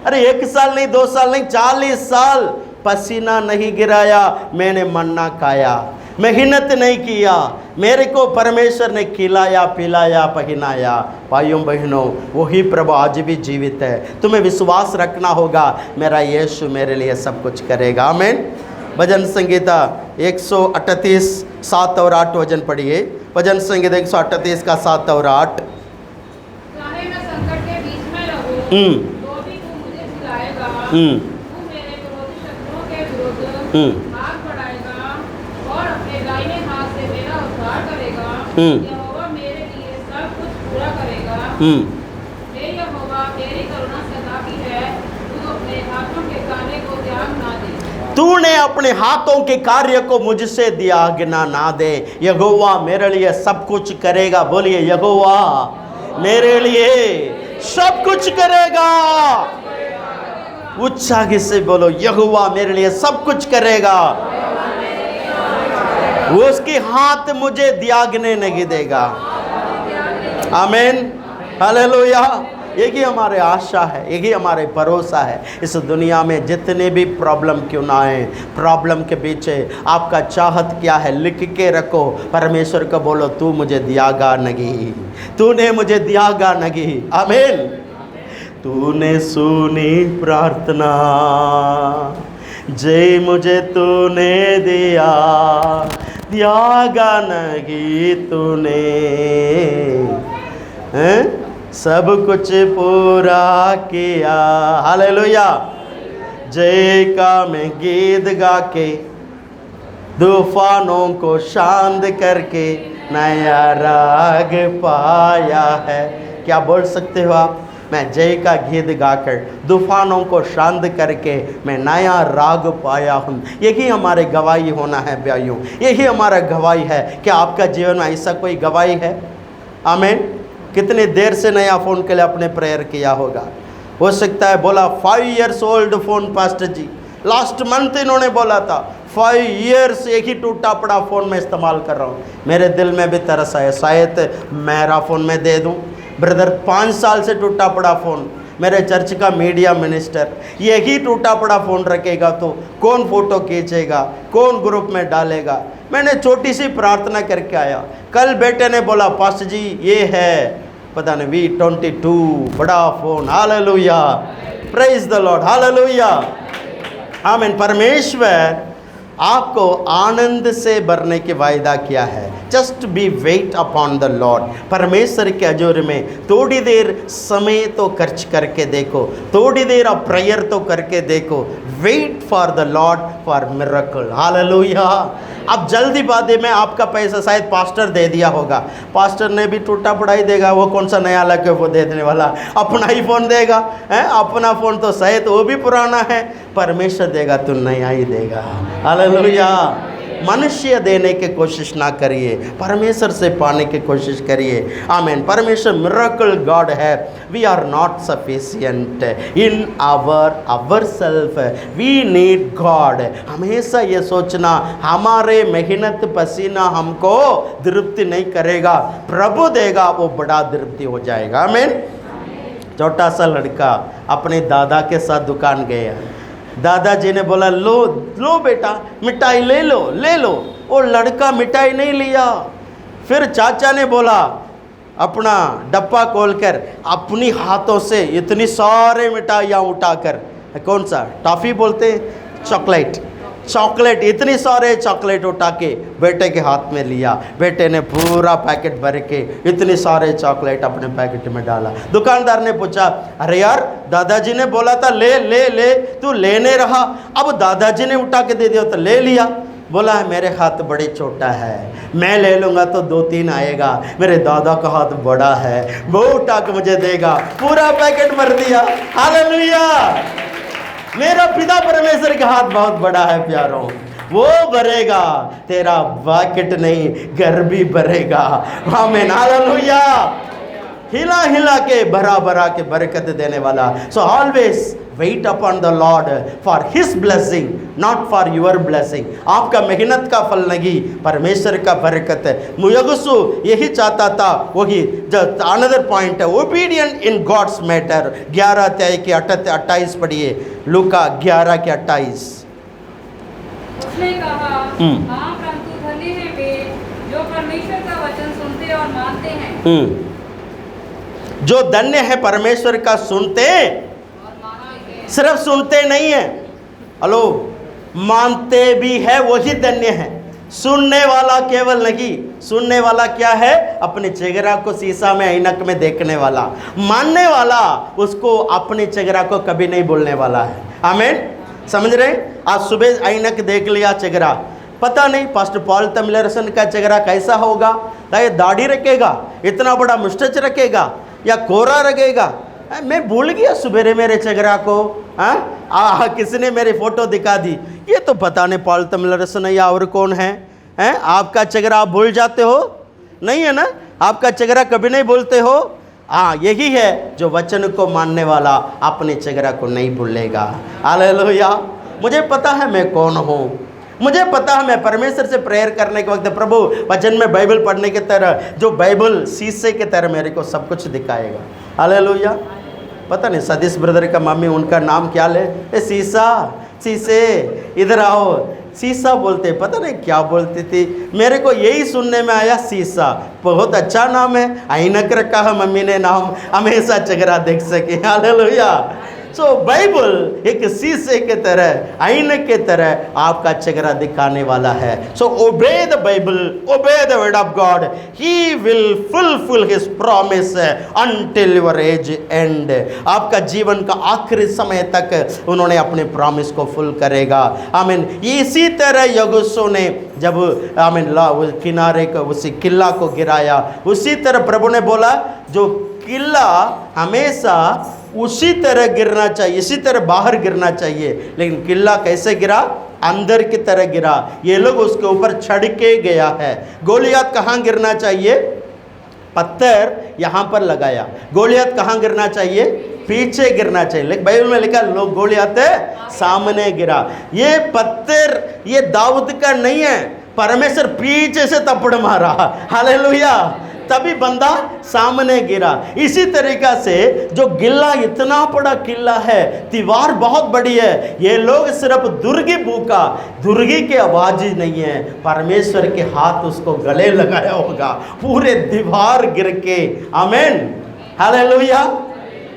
अरे 1 साल नहीं, 2 साल नहीं, 40 साल पसीना नहीं गिराया, मैंने मन्ना खाया, मेहनत नहीं किया, मेरे को परमेश्वर ने खिलाया, पिलाया, पहनाया। भाइयों बहनों, वही प्रभु आज भी जीवित है। तुम्हें विश्वास रखना होगा, मेरा यीशु मेरे लिए सब कुछ करेगा। आमीन। भजन संगीता 138 7 और 8 वचन पढ़िए। भजन संगीता 138 का 7 और 8। चाहे मैं संकट के बीच में रहूं, तो भी तू मुझे खिलाएगा। तू मेरे विरोधी शत्रुओं के विरुद्ध हाथ बढ़ाएगा और अपने दाहिने हाथ से मेरा उद्धार करेगा। यहोवा मेरे लिए सब कुछ पूरा करेगा। हे यहोवा, तेरी करुणा सदा की है, तू अपने हाथों के कार्य को त्याग ना दे। तूने अपने हाथों के कार्य को मुझसे त्यागना ना दे। यहोवा मेरे लिए सब कुछ करेगा। बोलिए, यहोवा मेरे लिए सब कुछ करेगा। उत्साह से बोलो, यहोवा मेरे लिए सब कुछ करेगा। वो उसके हाथ मुझे त्यागने नहीं देगा। आमीन, हालेलुया। यही हमारे आशा है, यही हमारे भरोसा है। इस दुनिया में जितने भी प्रॉब्लम क्यों ना आए, प्रॉब्लम के पीछे आपका चाहत क्या है लिख के रखो। परमेश्वर को बोलो, तू मुझे त्यागा नहीं, तूने मुझे त्यागा नहीं। आमीन। तूने सुनी प्रार्थना, जय मुझे तूने दिया, त्यागा नहीं तूने, सब कुछ पूरा किया। हालेलुया। जय का मैं गीत गा के तूफानों को शांत करके नया राग पाया है। क्या बोल सकते हो आप? मैं जय का गीत गाकर तूफानों को शांत करके मैं नया राग पाया हूँ। यही हमारे गवाही होना है भाइयों, यही हमारा गवाही है। क्या आपका जीवन में ऐसा कोई गवाही है? आमीन। कितनी देर से नया फ़ोन के लिए आपने प्रेयर किया होगा। हो सकता है बोला 5 years ओल्ड फ़ोन पास्टर जी, लास्ट मंथ इन्होंने बोला था 5 years एक ही टूटा पड़ा फ़ोन में इस्तेमाल कर रहा हूँ। मेरे दिल में भी तरस आया, शायद मेरा फ़ोन मैं दे दूँ। ब्रदर 5 साल से टूटा पड़ा फ़ोन, मेरे चर्च का मीडिया मिनिस्टर यही टूटा पड़ा फ़ोन रखेगा तो कौन फ़ोटो खींचेगा, कौन ग्रुप में डालेगा। मैंने छोटी सी प्रार्थना करके आया। कल बेटे ने बोला, पास्टर जी ये है पता नहीं V22 बड़ा phone. Hallelujah, praise the Lord, hallelujah, आमीन। परमेश्वर आपको आनंद से भरने की वायदा किया है। Just be weight upon the Lord. परमेश्वर के हजूर में थोड़ी देर समय तो खर्च करके देखो, थोड़ी देर आप प्रेयर तो करके देखो। Wait for the Lord for miracle. Hallelujah. अब जल्दीबाजी में आपका पैसा शायद पास्टर दे दिया होगा, पास्टर ने भी टूटा पड़ा ही देगा, वो कौन सा नया लगे वो दे देने वाला, अपना ही फ़ोन देगा है। अपना फ़ोन तो शायद वो भी पुराना है, परमेश्वर देगा तो नया ही देगा। हालेलुया। मनुष्य देने की कोशिश ना करिए, परमेश्वर से पाने की कोशिश करिए। आमीन। परमेश्वर मिरेकल गॉड है। We are not sufficient in our self, we need God. हमेशा ये सोचना हमारे मेहनत पसीना हमको तृप्ति नहीं करेगा, प्रभु देगा वो बड़ा तृप्ति हो जाएगा। आमीन। छोटा सा लड़का अपने दादा के साथ दुकान गया। दादाजी ने बोला लो लो बेटा मिठाई ले लो ले लो। वो लड़का मिठाई नहीं लिया। फिर चाचा ने बोला अपना डब्बा खोलकर अपनी हाथों से इतनी सारे मिठाइयाँ उठाकर, कौन सा टॉफ़ी बोलते हैं, चॉकलेट इतनी सारे चॉकलेट उठा के बेटे के हाथ में लिया। बेटे ने पूरा पैकेट भर के इतने सारे चॉकलेट अपने पैकेट में डाला। दुकानदार ने पूछा अरे यार दादाजी ने बोला था ले ले ले, तू लेने रहा, अब दादाजी ने उठा के दे दिया तो ले लिया। बोला है मेरे हाथ बड़े छोटा है, मैं ले लूँगा तो 2-3 आएगा, मेरे दादा का हाथ बड़ा है वो उठा के मुझे देगा। पूरा पैकेट भर दिया। हालेलुया। मेरा पिता परमेश्वर का हाथ बहुत बड़ा है प्यारों, वो भरेगा, तेरा पैकेट नहीं घर भी भरेगा। आमीन हालेलुया। हिला हिला के भरा भरा के बरकत देने वाला। So always weight upon the Lord for his blessing, not for your blessing. आपका मेहनत का फल नहीं, परमेश्वर का बरकत है। यहोशू यही चाहता था। वही अनदर पॉइंट है, ओबीडियंट इन गॉड्स मैटर। 11 अध्याय के 28 पढ़िए, लूका 11 के 28। उसने कहा हाँ परंतु धन्य हैं वे जो परमेश्वर का वचन सुनते और मानते हैं। जो धन्य है परमेश्वर का सुनते, सिर्फ सुनते नहीं है, हेलो मानते भी है, वही धन्य है। सुनने वाला केवल नहीं, सुनने वाला क्या है, अपने चेहरा को शीशा में ऐनक में देखने वाला। मानने वाला उसको अपने चेहरा को कभी नहीं बोलने वाला है। आमीन, समझ रहे। आज सुबह ऐनक देख लिया चेहरा, पता नहीं पास्टर पॉल तमिलरसन का चेहरा कैसा होगा, या दाढ़ी रखेगा, इतना बड़ा मुस्टच रखेगा या कोरा रखेगा। मैं भूल गया सुबेरे मेरे चेहरा को। किसी ने मेरी फ़ोटो दिखा दी, ये तो पता नहीं पॉल तमिलरसन या और कौन है। आपका चेहरा आप भूल जाते हो, नहीं है ना, आपका चेहरा कभी नहीं भूलते हो। यही है जो वचन को मानने वाला अपने चेहरा को नहीं भूलेगा। हालेलुया। मुझे पता है मैं कौन हूँ, मुझे पता है मैं परमेश्वर से प्रेयर करने के वक्त प्रभु वचन में बाइबल पढ़ने की तरह, जो बाइबल शीशे की तरह मेरे को सब कुछ दिखाएगा। हालेलुया। पता नहीं सतीश ब्रदर का मम्मी उनका नाम क्या ले, शीशा शीशे इधर आओ, शीशा बोलते, पता नहीं क्या बोलती थी, मेरे को यही सुनने में आया शीशा। बहुत अच्छा नाम है, ऐनक रखा है मम्मी ने नाम, हमेशा चेहरा देख सके। हालेलुया। सो बाइबल एक शीशे के तरह, ऐनक के तरह आपका चेहरा दिखाने वाला है। So obey the Bible, obey the word of God, he will fulfil his promise until your age end. आपका जीवन का आखिरी समय तक उन्होंने अपने प्रॉमिस को फुल करेगा। आमीन। इसी तरह यहोशू ने जब आमीन किनारे को उसी किला को गिराया, उसी तरह प्रभु ने बोला जो किला हमेशा उसी तरह गिरना चाहिए, इसी तरह बाहर गिरना चाहिए। लेकिन किला कैसे गिरा, अंदर की तरह गिरा। ये लोग उसके ऊपर चढ़ के गया है। गोलियत कहाँ गिरना चाहिए, पत्थर यहाँ पर लगाया। गोलियत कहाँ गिरना चाहिए, पीछे गिरना चाहिए। लेकिन बाइबल में लिखा लोग गोलियत सामने गिरा। ये पत्थर ये दाऊद का नहीं है, परमेश्वर पीछे से थप्पड़ मारा। हालेलुया। तभी बंदा सामने गिरा। इसी तरीका से जो किला इतना बड़ा किला है, दीवार बहुत बड़ी है, ये लोग सिर्फ दुर्गी भूखा, दुर्गी की आवाज ही नहीं है, परमेश्वर के हाथ उसको गले लगाया होगा, पूरे दीवार गिर के। आमीन हालेलुया।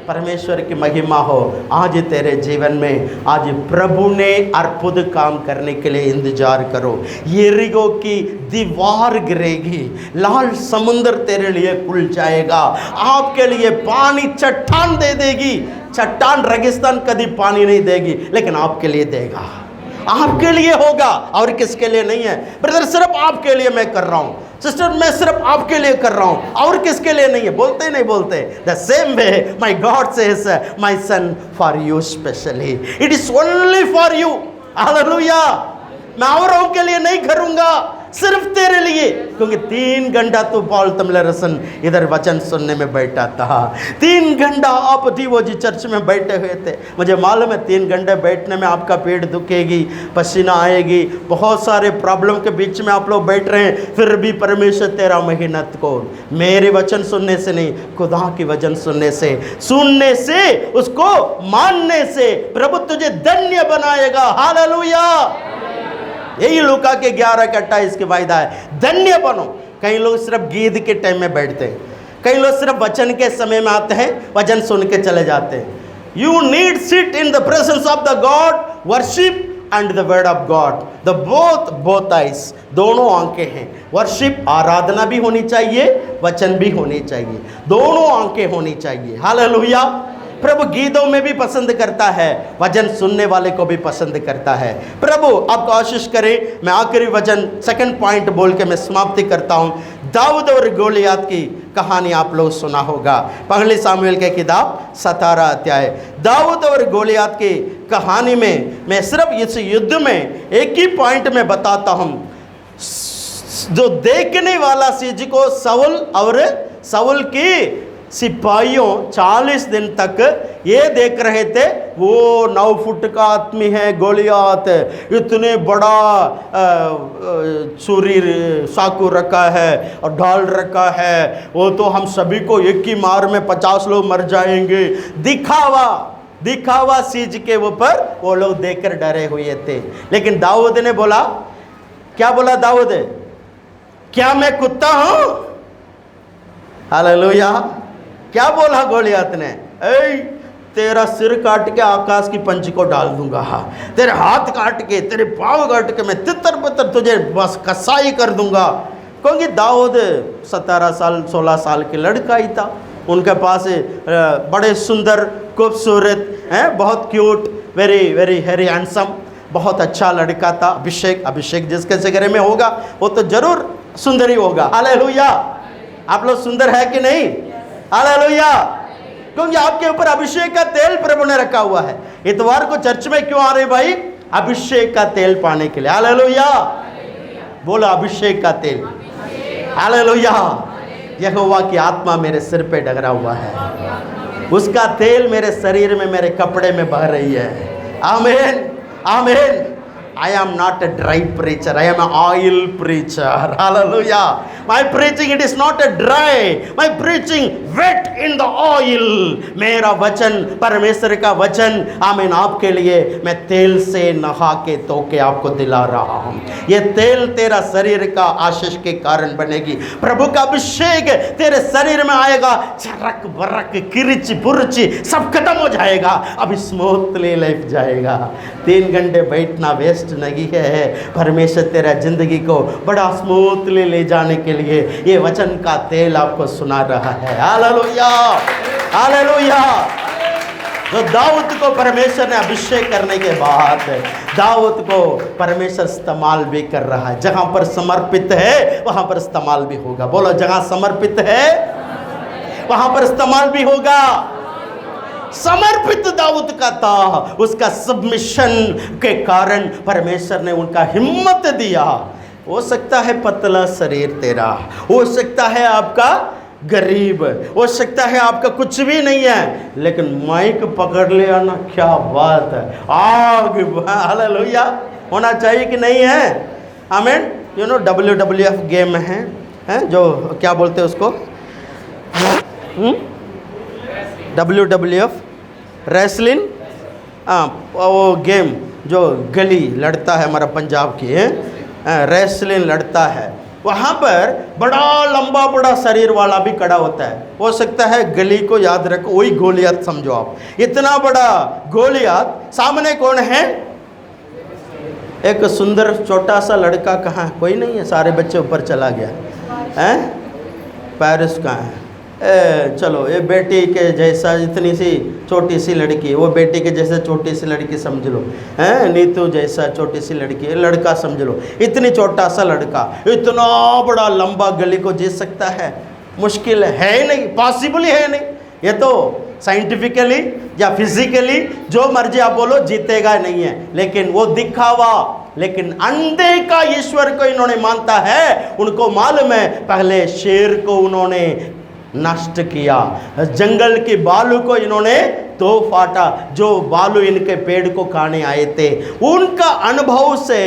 परमेश्वर की महिमा हो। आज तेरे जीवन में आज प्रभु ने अद्भुत काम करने के लिए इंतजार करो। यरीहो की दीवार गिरेगी, लाल समुद्र तेरे लिए खुल जाएगा, आपके लिए पानी चट्टान दे देगी। चट्टान रेगिस्तान कभी पानी नहीं देगी, लेकिन आपके लिए देगा, आपके लिए होगा, और किसके लिए नहीं है। ब्रदर सिर्फ आपके लिए मैं कर रहा हूँ, सिस्टर मैं सिर्फ आपके लिए कर रहा हूँ, और किसके लिए नहीं है। बोलते नहीं बोलते। The same way my God says my son for you specially, it is only for you. Hallelujah. मैं औरों के लिए नहीं करूँगा, सिर्फ तेरे लिए, क्योंकि 3 घंटा तो पॉल तमलरसन इधर वचन सुनने में बैठा था। 3 घंटा आप डीओजी चर्च में बैठे हुए थे। मुझे मालूम है 3 घंटे बैठने में आपका पेट दुखेगी, पसीना आएगी, बहुत सारे प्रॉब्लम के बीच में आप लोग बैठ रहे हैं, फिर भी परमेश्वर तेरा मेहनत को मेरे वचन सुनने से नहीं, खुदा की वचन सुनने से उसको मानने से प्रभु तुझे धन्य बनाएगा। हालेलुया। यही लूका के 11:28 की वायदा है, धन्य बनो। कई लोग सिर्फ गीत के टाइम में बैठते हैं, कई लोग सिर्फ वचन के समय में आते हैं, वचन सुन के चले जाते हैं। You need sit in the presence of the God, worship and the word of God, the both eyes, दोनों आंखें हैं। वर्शिप आराधना भी होनी चाहिए, वचन भी होनी चाहिए, दोनों आंखें होनी चाहिए। हालेलुया। प्रभु गीतों में भी पसंद करता है, वचन सुनने वाले को भी पसंद करता है। प्रभु आपको आशीष करे। मैं आखिरी वचन सेकंड पॉइंट बोल के मैं समाप्ति करता हूँ। दाऊद और गोलियत की कहानी आप लोग सुना होगा, पहली सामुएल के किताब 17 अध्याय। दाऊद और गोलियत की कहानी में मैं सिर्फ इस युद्ध में एक ही पॉइंट में बताता हूँ। जो देखने वाला चीज को साउल की सिपाहियों 40 दिन तक ये देख रहे थे, वो 9 फुट का आदमी है गोलियत, इतने बड़ा छुरी चाकू रखा है और ढाल रखा है, वो तो हम सभी को एक ही मार में 50 लोग मर जाएंगे। दिखावा चीज के ऊपर वो लोग देखकर डरे हुए थे। लेकिन दाऊद ने बोला, क्या बोला दाऊद? क्या मैं कुत्ता हूं? हालेलुया। क्या बोला गोलियत ने? तेरा सिर काट के आकाश की पंच को डाल दूंगा, तेरे हाथ काट के, तेरे पाँव काट के मैं तितर बितर तुझे बस कसाई कर दूंगा। क्योंकि दाऊद 17 साल 16 साल के लड़का ही था। उनके पास बड़े सुंदर खूबसूरत हैं, बहुत cute, very very very handsome, बहुत अच्छा लड़का था। अभिषेक जिसके जिगरे में होगा वो तो जरूर सुंदर ही होगा। हालेलुया। आप लोग सुंदर है कि नहीं? हालेलुया। क्योंकि आपके ऊपर अभिषेक का तेल प्रभु ने रखा हुआ है। इतवार को चर्च में क्यों आ रहे भाई? अभिषेक का तेल पाने के लिए। हालेलुया। बोलो अभिषेक का तेल। हालेलुया। यहोवा की आत्मा मेरे सिर पे डगरा हुआ है, उसका तेल मेरे शरीर में, मेरे कपड़े में बह रही है। आमीन, आमीन। I am not a dry preacher, I am an oil preacher. Hallelujah. My preaching, it is not a dry, my preaching wet in the oil. मेरा वचन, परमेश्वर का वचन, आमीन, आपके लिए मैं तेल से नहा के धो के आपको दिला रहा हूँ। ये तेल तेरा शरीर का आशीष के कारण बनेगी। प्रभु का अभिषेक तेरे शरीर में आएगा, चरक बरक किरिच पुरची सब खत्म हो जाएगा, अब स्मूथली लाइफ जाएगा। 3 घंटे बैठना वेस्ट नहीं है। परमेश्वर तेरा जिंदगी को बड़ा स्मूथली ले जाने के लिए ये वचन का तेल आपको सुना रहा है। Hallelujah, hallelujah. तो दाऊद को परमेश्वर ने अभिषेक करने के बाद दाऊद को परमेश्वर इस्तेमाल भी कर रहा है। जहां पर समर्पित है वहां पर इस्तेमाल भी होगा। बोलो, जहां समर्पित है वहां पर इस्तेमाल भी होगा। समर्पित दाऊद का था, उसका सबमिशन के कारण परमेश्वर ने उनका हिम्मत दिया। हो सकता है पतला शरीर तेरा, हो सकता है आपका गरीब, हो सकता है आपका कुछ भी नहीं है, लेकिन माइक पकड़ लिया ना, क्या बात है, आग, हालेलुया, होना चाहिए कि नहीं है? आमीन। यू नो WWF गेम है जो क्या बोलते हैं उसको, WWF रेसलिंग, वो गेम जो गली लड़ता है, हमारा पंजाब की है, रेसलिंग लड़ता है, वहाँ पर बड़ा लंबा बड़ा शरीर वाला भी खड़ा होता है। हो सकता है गली को याद रखो, वही गोलियत समझो आप। इतना बड़ा गोलियत, सामने कौन है? एक सुंदर छोटा सा लड़का। कहाँ? कोई नहीं है, सारे बच्चे ऊपर चला गया है। पेरिस कहाँ है? चलो, ये बेटी के जैसा इतनी सी छोटी सी लड़की, वो बेटी के जैसा छोटी सी लड़की समझ लो, हैं? नीतू जैसा छोटी सी लड़की, लड़का समझ लो, इतनी छोटा सा लड़का इतना बड़ा लंबा गली को जीत सकता है? मुश्किल है ही नहीं, पॉसिबल ही है नहीं। ये तो साइंटिफिकली या फिजिकली जो मर्जी आप बोलो, जीतेगा नहीं है। लेकिन वो दिखावा लेकिन अंधे का ईश्वर को इन्होंने मानता है। उनको मालूम है पहले शेर को उन्होंने नष्ट किया, जंगल के बालू को इन्होंने तो फाटा, जो बालू इनके पेड़ को खाने आए थे। उनका अनुभव से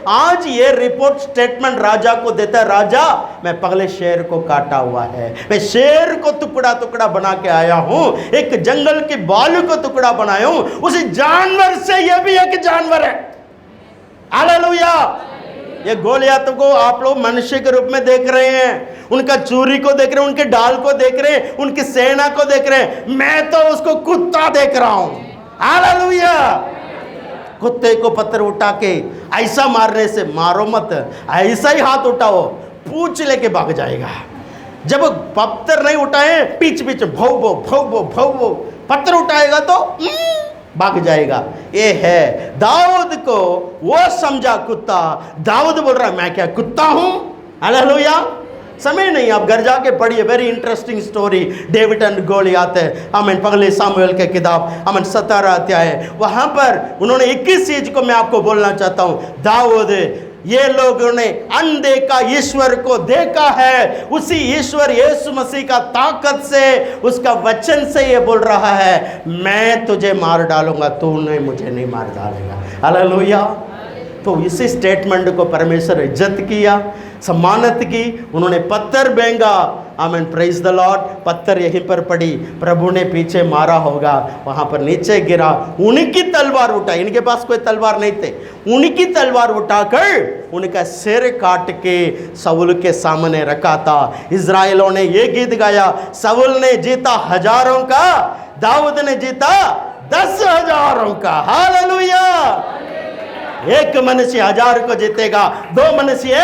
आज ये रिपोर्ट स्टेटमेंट राजा को देता है, राजा मैं पगले शेर को काटा हुआ है, मैं शेर को टुकड़ा टुकड़ा बना के आया हूं, एक जंगल के बालू को टुकड़ा बनाया हूं, उस जानवर से यह भी एक जानवर है। हालेलुया। ये गोलियत को आप लोग मनुष्य के रूप में देख रहे हैं, उनका चूरी को देख रहे हैं, उनके ढाल को देख रहे हैं, उनकी सेना को देख रहे हैं। मैं तो उसको कुत्ता देख रहा हूं। हालेलुया। कुत्ते को पत्थर उठा के ऐसा मारने से मारो मत, ऐसा ही हाथ उठाओ, पूंछ लेके भाग जाएगा। जब पत्थर नहीं उठाए पीछे पीछे भौ भौ भौ भौ भौ भौ, पत्थर उठाएगा तो भाग जाएगा। ये है दाऊद को वो समझा कुत्ता। दाऊद बोल रहा मैं क्या कुत्ता हूं? हालेलुया। समय नहीं, आप घर जाके पढ़िए, very interesting story David and Goliath है। आमीन। पहले सामुएल के किताब आमीन 17 अध्याय, वहां पर उन्होंने 21 चीज को मैं आपको बोलना चाहता हूं। दाऊद, ये लोगों ने अंधे का ईश्वर को देखा है, उसी ईश्वर यीशु मसीह का ताकत से, उसका वचन से ये बोल रहा है मैं तुझे मार डालूंगा, तूने मुझे नहीं मार डालेगा। हालेलुया। तो इसी स्टेटमेंट को परमेश्वर इज्जत किया, सम्मानित की। उन्होंने पत्थर बेंगा। आमीन। Praise the Lord. पत्थर यहीं पर पड़ी, प्रभु ने पीछे मारा होगा, वहां पर नीचे गिरा। उनकी तलवार उठाई, इनके पास कोई तलवार नहीं थे, उनकी तलवार उठाकर उनका सिर काट के शाऊल के सामने रखा था। इजराइलों ने ये गीत गाया, शाऊल ने जीता हजारों का, दाऊद ने जीता 10,000 का। हालेलुया। एक मनुष्य 1000 को जीतेगा, 2 मनुष्य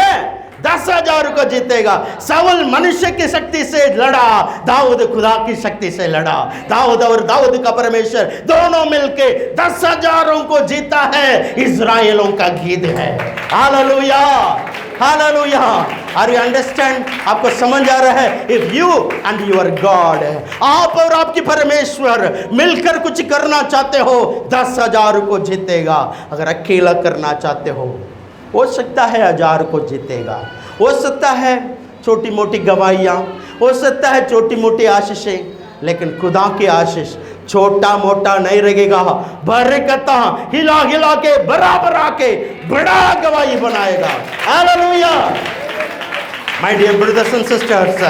10,000 को जीतेगा। शाऊल मनुष्य की शक्ति से लड़ा, दाऊद खुदा की शक्ति से लड़ा। दाऊद और दाऊद का परमेश्वर दोनों मिलके 10,000 को जीता है। इजराइलों का गीत है। Hallelujah. Hallelujah. Are you understand? आपको समझ आ रहा है? If you and your God, आप और आपकी परमेश्वर मिलकर कुछ करना चाहते हो, 10,000 को जीतेगा। अगर अकेला करना चाहते हो सकता है 1000 को जीतेगा, हो सकता है छोटी मोटी गवाहियाँ, हो सकता है छोटी मोटी आशीषें, लेकिन खुदा की आशीष छोटा मोटा नहीं रहेगा। बरकता हिला हिला के बराबर आके बड़ा गवाही बनाएगा। Hallelujah. My dear brothers and sisters,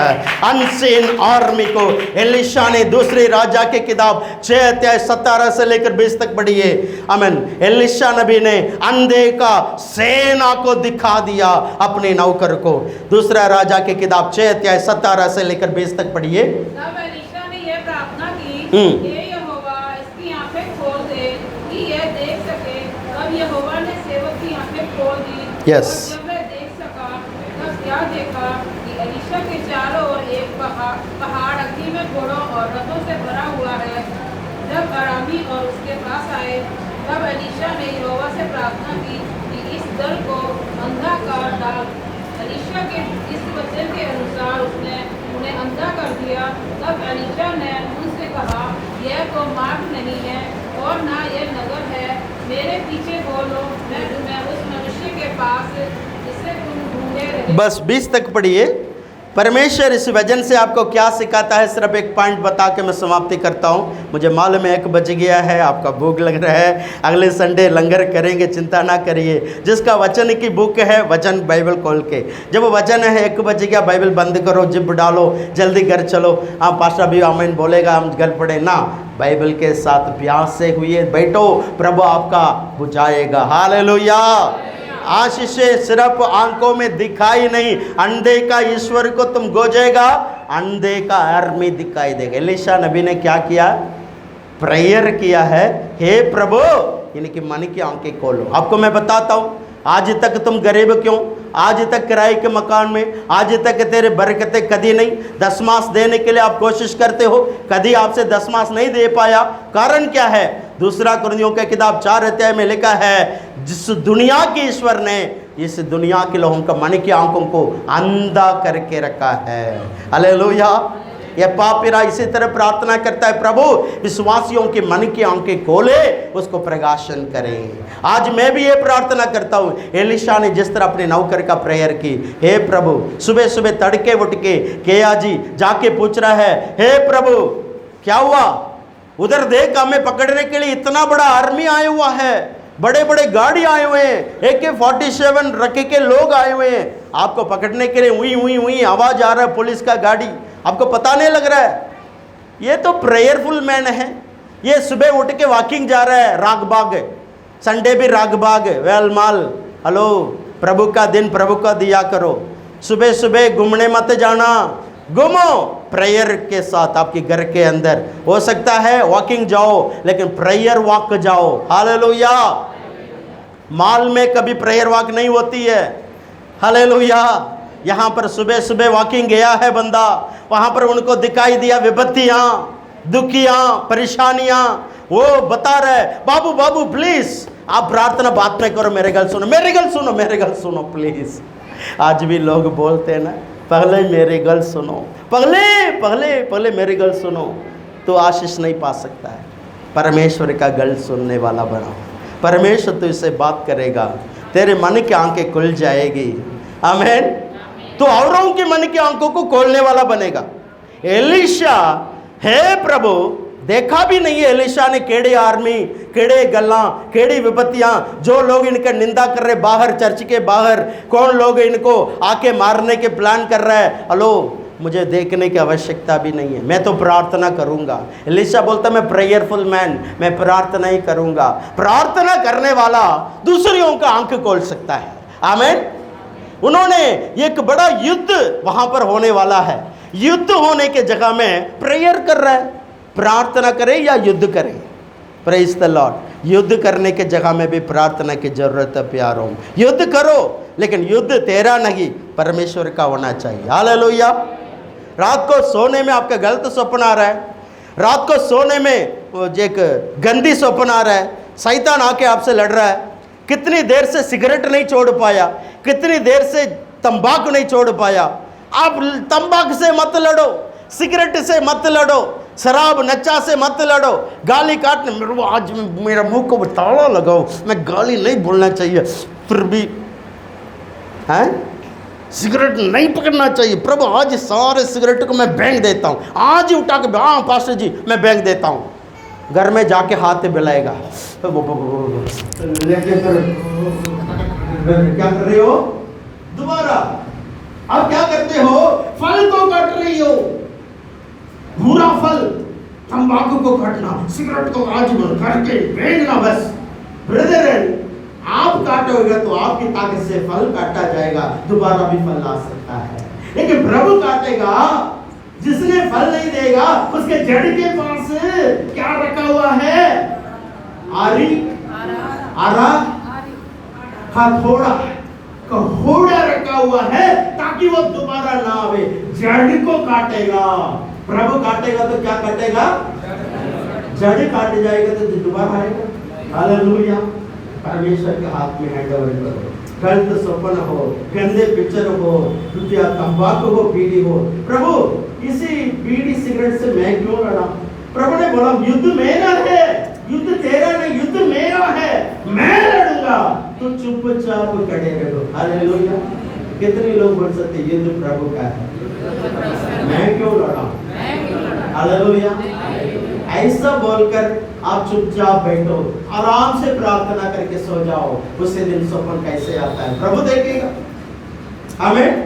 unseen army को एलिशा ने दूसरी राजा की किताब 6 अध्याय 17 से लेकर 20 तक पढ़िए। आमीन। एलिशा नबी ने अंधे का सेना को दिखा दिया अपने नौकर को। दूसरा राजा की किताब 6 अध्याय 17 से लेकर 20 तक पढ़िए। तब एलिशा ने यह प्रार्थना की, हे यहोवा इसकी आंखें खोल दे कि यह देख सके। तब यहोवा ने सेवक की आंखें खोल दी। यस। जब वह देख सका तब क्या देखा कि एलिशा के चारों ओर एक पहाड़ अग्नि में घोड़ों और रथों से भरा हुआ है। जब अरामी और उसके पास आए तब एलिशा ने यहोवा से प्रार्थना की कि इस दल को अंधा कर डाल। एलिशा के इस वचन के अनुसार उसने उन्हें अंधा कर दिया। तब एलिशा ने उनसे कहा, यह तो मार्ग नहीं है और ना यह नगर है, मेरे पीछे बोलो, मैं उस मनुष्य के पास जिसे तुम ढूंढे रहे। बस 20 तक पढ़िए। परमेश्वर इस वजन से आपको क्या सिखाता है, सिर्फ एक पॉइंट बता के मैं समाप्ति करता हूँ। मुझे मालूम है 1 बज गया है, आपका भूख लग रहा है। अगले संडे लंगर करेंगे, चिंता ना करिए। जिसका वचन की बुक है, वचन बाइबल खोल के, जब वचन है 1 बज गया, बाइबल बंद करो, जिप डालो, जल्दी घर चलो। हाँ पास्टर भी आमीन बोलेगा, हम घर पढ़े ना, बाइबल के साथ प्यास से हुए बैठो, प्रभु आपका बुझाएगा। हालेलुया। आशीषें सिर्फ आंखों में दिखाई नहीं, अंधे का ईश्वर को तुम गोजेगा, अंधे का आर्मी दिखाई देगा। एलिशा नबी ने क्या किया? प्रेयर किया है, हे प्रभु इनकी मन की आंखें खोलो। आपको मैं बताता हूँ, आज तक तुम गरीब क्यों? आज तक किराए के मकान में, आज तक तेरे बरकतें कभी नहीं। दसमास देने के लिए आप कोशिश करते हो, कभी आपसे दसमास नहीं दे पाया। कारण क्या है? दूसरा कुरिन्थियों की किताब 4 अध्याय में लिखा है, जिस दुनिया के ईश्वर ने इस दुनिया के लोगों का मन की आंखों को अंधा करके रखा है। हालेलुया। यह पापीरा इसी तरह प्रार्थना करता है, प्रभु विश्वासियों के मन की आंखें खोले, उसको प्रकाशन करें। आज मैं भी ये प्रार्थना करता हूँ, एलिशा ने जिस तरह अपने नौकर का प्रेयर की, हे प्रभु, सुबह सुबह तड़के उठ के गेहाजी जाके पूछ रहा है, हे प्रभु क्या हुआ, उधर देख हमें पकड़ने के लिए इतना बड़ा आर्मी आया हुआ है, बड़े बड़े गाड़ी आए हुए हैं, AK-47 रखे के लोग आए हुए हैं, आपको पकड़ने के लिए हुई हुई हुई आवाज आ रहा है पुलिस का गाड़ी, आपको पता नहीं लग रहा है? ये तो प्रेयरफुल मैन है, ये सुबह उठ के वॉकिंग जा रहा है रागबाग, संडे भी रागबाग, वेलमाल, हेलो, प्रभु का दिन प्रभु का दिया करो, सुबह सुबह घूमने मत जाना, घूमो प्रेयर के साथ आपके घर के अंदर, हो सकता है वॉकिंग जाओ लेकिन प्रेयर वॉक जाओ, हालेलुया। मॉल में कभी प्रेयर वॉक नहीं होती है, हालेलुया। यहाँ पर सुबह सुबह वॉकिंग गया है बंदा, वहाँ पर उनको दिखाई दिया विपत्तियाँ, दुखियाँ, परेशानियाँ, वो बता रहे बाबू बाबू प्लीज आप प्रार्थना बात में करो, मेरे गल सुनो, मेरे गल सुनो, मेरे गल सुनो प्लीज। आज भी लोग बोलते हैं ना, पहले मेरे गल सुनो, पहले पहले पहले मेरी गल सुनो, तो आशीष नहीं पा सकता है। परमेश्वर का गल सुनने वाला बनाओ, परमेश्वर तो इससे बात करेगा, तेरे मन की आंखें खुल जाएगी, आमीन। तो औरों के मन की आंखों को खोलने वाला बनेगा। एलिशा, हे प्रभु, देखा भी नहीं है एलिशा ने केड़े आर्मी, केड़े गल्ला, केड़ी विपत्तियां, जो लोग इनका निंदा कर रहे बाहर, चर्च के बाहर, कौन लोग इनको आके मारने के प्लान कर रहा है, हेलो, मुझे देखने की आवश्यकता भी नहीं है, मैं तो प्रार्थना करूंगा। एलिशा बोलता मैं प्रेयरफुल मैन, मैं प्रार्थना ही करूंगा। प्रार्थना करने वाला दूसरियों का आंख खोल सकता है, आमीन। उन्होंने एक बड़ा युद्ध वहां पर होने वाला है, युद्ध होने के जगह में प्रेयर कर रहा है, प्रार्थना करें या युद्ध करें, प्रेज द लॉर्ड। युद्ध करने के जगह में भी प्रार्थना की जरूरत है प्यारों, युद्ध करो लेकिन युद्ध तेरा नहीं परमेश्वर का होना चाहिए, हालेलुया। रात को सोने में आपका गलत स्वप्न आ रहा है, रात को सोने में एक गंदी स्वप्न आ रहा है, शैतान आके आपसे लड़ रहा है, कितनी देर से सिगरेट नहीं छोड़ पाया, कितनी देर से तंबाकू नहीं छोड़ पाया, आप तंबाकू से मत लड़ो, सिगरेट से मत लड़ो, शराब नशा से मत लड़ो, गाली काटने, मेरे को आज मेरा मुंह को ताला लगाओ, मैं गाली नहीं बोलना चाहिए, फिर भी हैं सिगरेट नहीं पकड़ना चाहिए, प्रभु आज सारे सिगरेट को मैं बैंक देता हूँ, आज ही उठा के, हाँ पास्टर जी मैं बैंक देता हूँ, घर में जाके हाथ मिलाएगा, लेके क्या कर रहे हो दोबारा, अब क्या करते हो, फल को काट रही हो, बुरा फल, तंबाकू को काटना, सिगरेट को आज बंद करके फेंकना, बस ब्रदर आप काटोगे तो आपकी ताकत से फल काटा जाएगा, दोबारा भी फल आ सकता है, लेकिन प्रभु काटेगा, जिसने फल नहीं देगा उसके जड़ के पास क्या रखा हुआ है, आरी, आरा, हथौड़ा, कहोड़ा रखा हुआ है ताकि वो दोबारा ना आवे, जड़ को काटेगा। प्रभु काटेगा तो क्या काटेगा, जड़ काट जाएगा तो दोबारा आएगा, हालेलुया। परमेश्वर के हाथ में हैंड ओवर करो, गलत स्वप्न हो, गंदे पिक्चर हो, या तंबाकू हो, बीड़ी हो, प्रभु इसी बीड़ी सिगरेट से मैं क्यों लड़ा, प्रभु ने बोला युद्ध मेरा है, युद्ध तेरा नहीं, युद्ध मेरा है, मैं लड़ूंगा, तो चुपचाप खड़े रहो, हालेलुया। कितने लोग बोल सकते युद्ध प्रभु का है, मैं क्यों लड़ा, हालेलुया। ऐसा बोलकर आप चुपचाप बैठो, आराम से प्रार्थना करके सो जाओ, उसी दिन स्वप्न कैसे आता है प्रभु देखेगा, आमीन।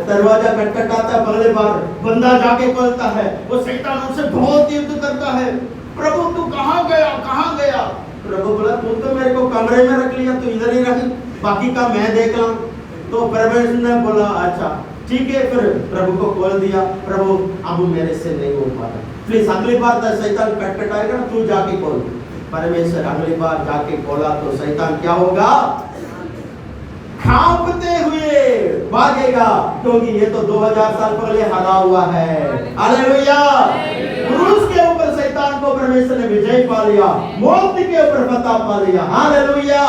दरवाजा खटखटाता है, पहले बार बंदा जाके खोलता है, वो शैतान उनसे बहुत युद्ध करता है, प्रभु तू कहाँ गया, कहाँ गया, प्रभु बोला तू तो मेरे को कमरे में रख लिया, तू इधर ही रही, बाकी का मैं देख लूं। तो परमेश्वर ने बोला अच्छा ठीक है, फिर प्रभु को खोल दिया, प्रभु अब मेरे से नहीं हो पा रहा, प्लीज अगली बार शैतान खटखटाएगा ना तू जाके खोल। परमेश्वर अगली बार जाके खोला तो शैतान क्या होगा, कांपते हुए भागेगा, क्योंकि ये तो 2000 साल पहले हरा हुआ है, हालेलुया। क्रूस के ऊपर शैतान को परमेश्वर ने विजय पा लिया, मौत के ऊपर फतह पा लिया, हालेलुया।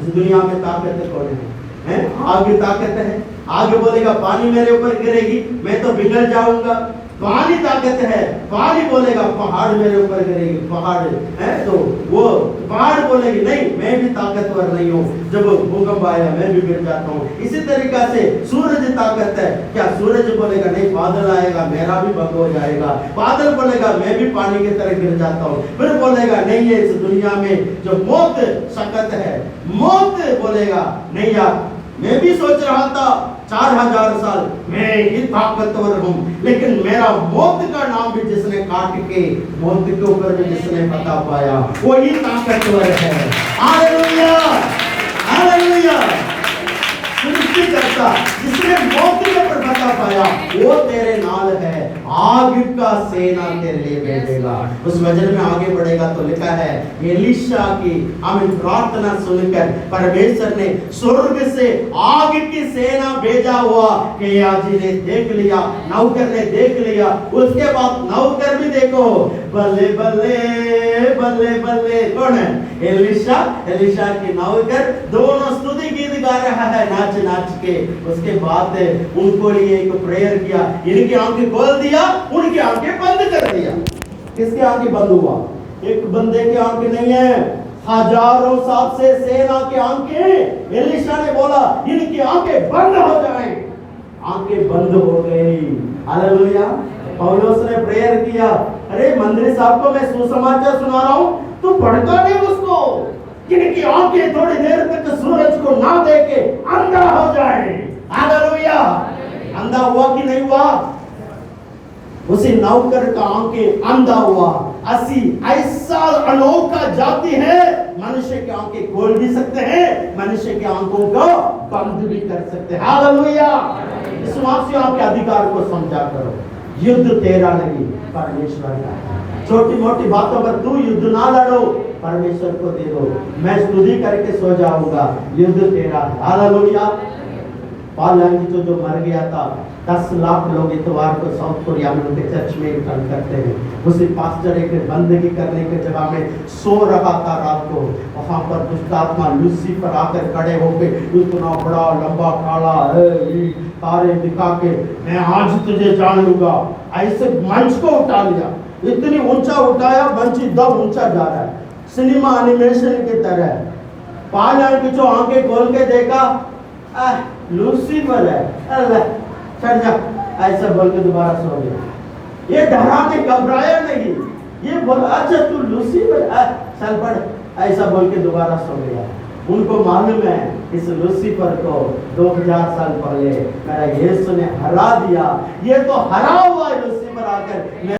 इस दुनिया में ताकत कौन है? आग की ताकत है, आगे बोलेगा पानी मेरे ऊपर गिरेगी, मैं तो पिघल जाऊंगा। पानी ताकत है, पानी बोलेगा पहाड़ मेरे ऊपर गिरेगी, पहाड़ है तो वो पहाड़ बोलेगी नहीं मैं भी ताकतवर नहीं हूँ, जब भूकंप आया मैं भी गिर जाता हूँ। इसी तरीका से सूरज ताकत है, क्या सूरज बोलेगा नहीं बादल आएगा मेरा भी भंग हो जाएगा, बादल बोलेगा मैं भी पानी की तरह गिर जाता हूँ, फिर बोलेगा नहीं है इस दुनिया में जो मौत सकत है, मौत बोलेगा नहीं यार मैं भी सोच रहा था 4000 साल मैं ही ताकतवर हूँ, लेकिन मेरा मौत का नाम भी जिसने काट के मौत के ऊपर भी जिसने बता पाया वही ताकतवर है। Hallelujah hallelujah. सृष्टिकर्ता जिसने मौत के ऊपर बता पाया वो तेरे नाल है, आग का सेना तेरे लिए भेजेगा। उस वचन में आगे बढ़ेगा तो लिखा है एलीशा की आमीन प्रार्थना सुनकर परमेश्वर ने स्वर्ग से आग की सेना भेजा हुआ कि याजी ने देख लिया, नौकर ने देख लिया, उसके बाद नौकर भी देखो बल्ले बल्ले बल्ले बल्ले कौन है एलीशा, एलीशा की नौकर दोनों स्तुति गीत गा रहा है नाच नाच के। उसके बाद उनको लिए एक प्रेयर किया, इनकी आंखें खोल दिया, उनकी आंखें बंद कर दिया। किसकी आंखें बंद हुआ? एक बंदे की आंखें नहीं है, हजारों सात से सेना की आंखें। एलीशा ने बोला इनकी आंखें बंद हो जाएं, आंखें बंद हो गई। हालेलुया। पौलुस ने प्रेयर किया, अरे मंत्री साहब को मैं सुसमाचार सुना रहा हूं, तू भड़का नहीं उसको, इनकी आंखें थोड़ी देर तक सूरज को ना देखे अंधा हो जाए। हालेलुया। अंधा हुआ कि नहीं हुआ? उसी नौकर का आंखें अंधा हुआ। ऐसा अनोखा जाति है, मनुष्य की आंखें खोल भी सकते हैं, मनुष्य की आंखों को बंद भी कर सकते हैं। हालेलुया। विश्वासियों आपके अधिकार को समझा करो, युद्ध तेरा नहीं परमेश्वर का है। छोटी मोटी बातों पर तू युद्ध ना लड़ो, परमेश्वर को दे दो, मैं स्तुति करके सो जाऊंगा, युद्ध तेरा है। हालेलुया। पालांगी जो मर गया था, 10 लाख लोग इतवार को साउथ कोरिया में उनके चर्च में इकट्ठा करते हैं। उसी पास्टर एक बंदगी करने के जगह में सो रहा था रात को, वहां पर दुष्ट आत्मा लूसीफर आकर खड़े होकर इतना बड़ा लंबा काला तारे दिखा के मैं आज तुझे जान लूंगा, ऐसे मंच को उठा लिया, इतनी ऊंचा उठाया मंच एकदम ऊंचा जा रहा है, सिनेमा एनिमेशन की तरह। पालांगी जो आंखें खोल के देखा लूसीफर है, अल्लाह चढ़ जा, ऐसा बोल के दोबारा सो गया। ये डरा के घबराया नहीं, ये बोला अच्छा तू लूसीफर चल पड़, ऐसा बोल के दोबारा सो गया। उनको मालूम है इस लूसीफर को 2000 साल पहले मेरा यीशु ने हरा दिया, ये तो हरा हुआ है लूसीफर आकर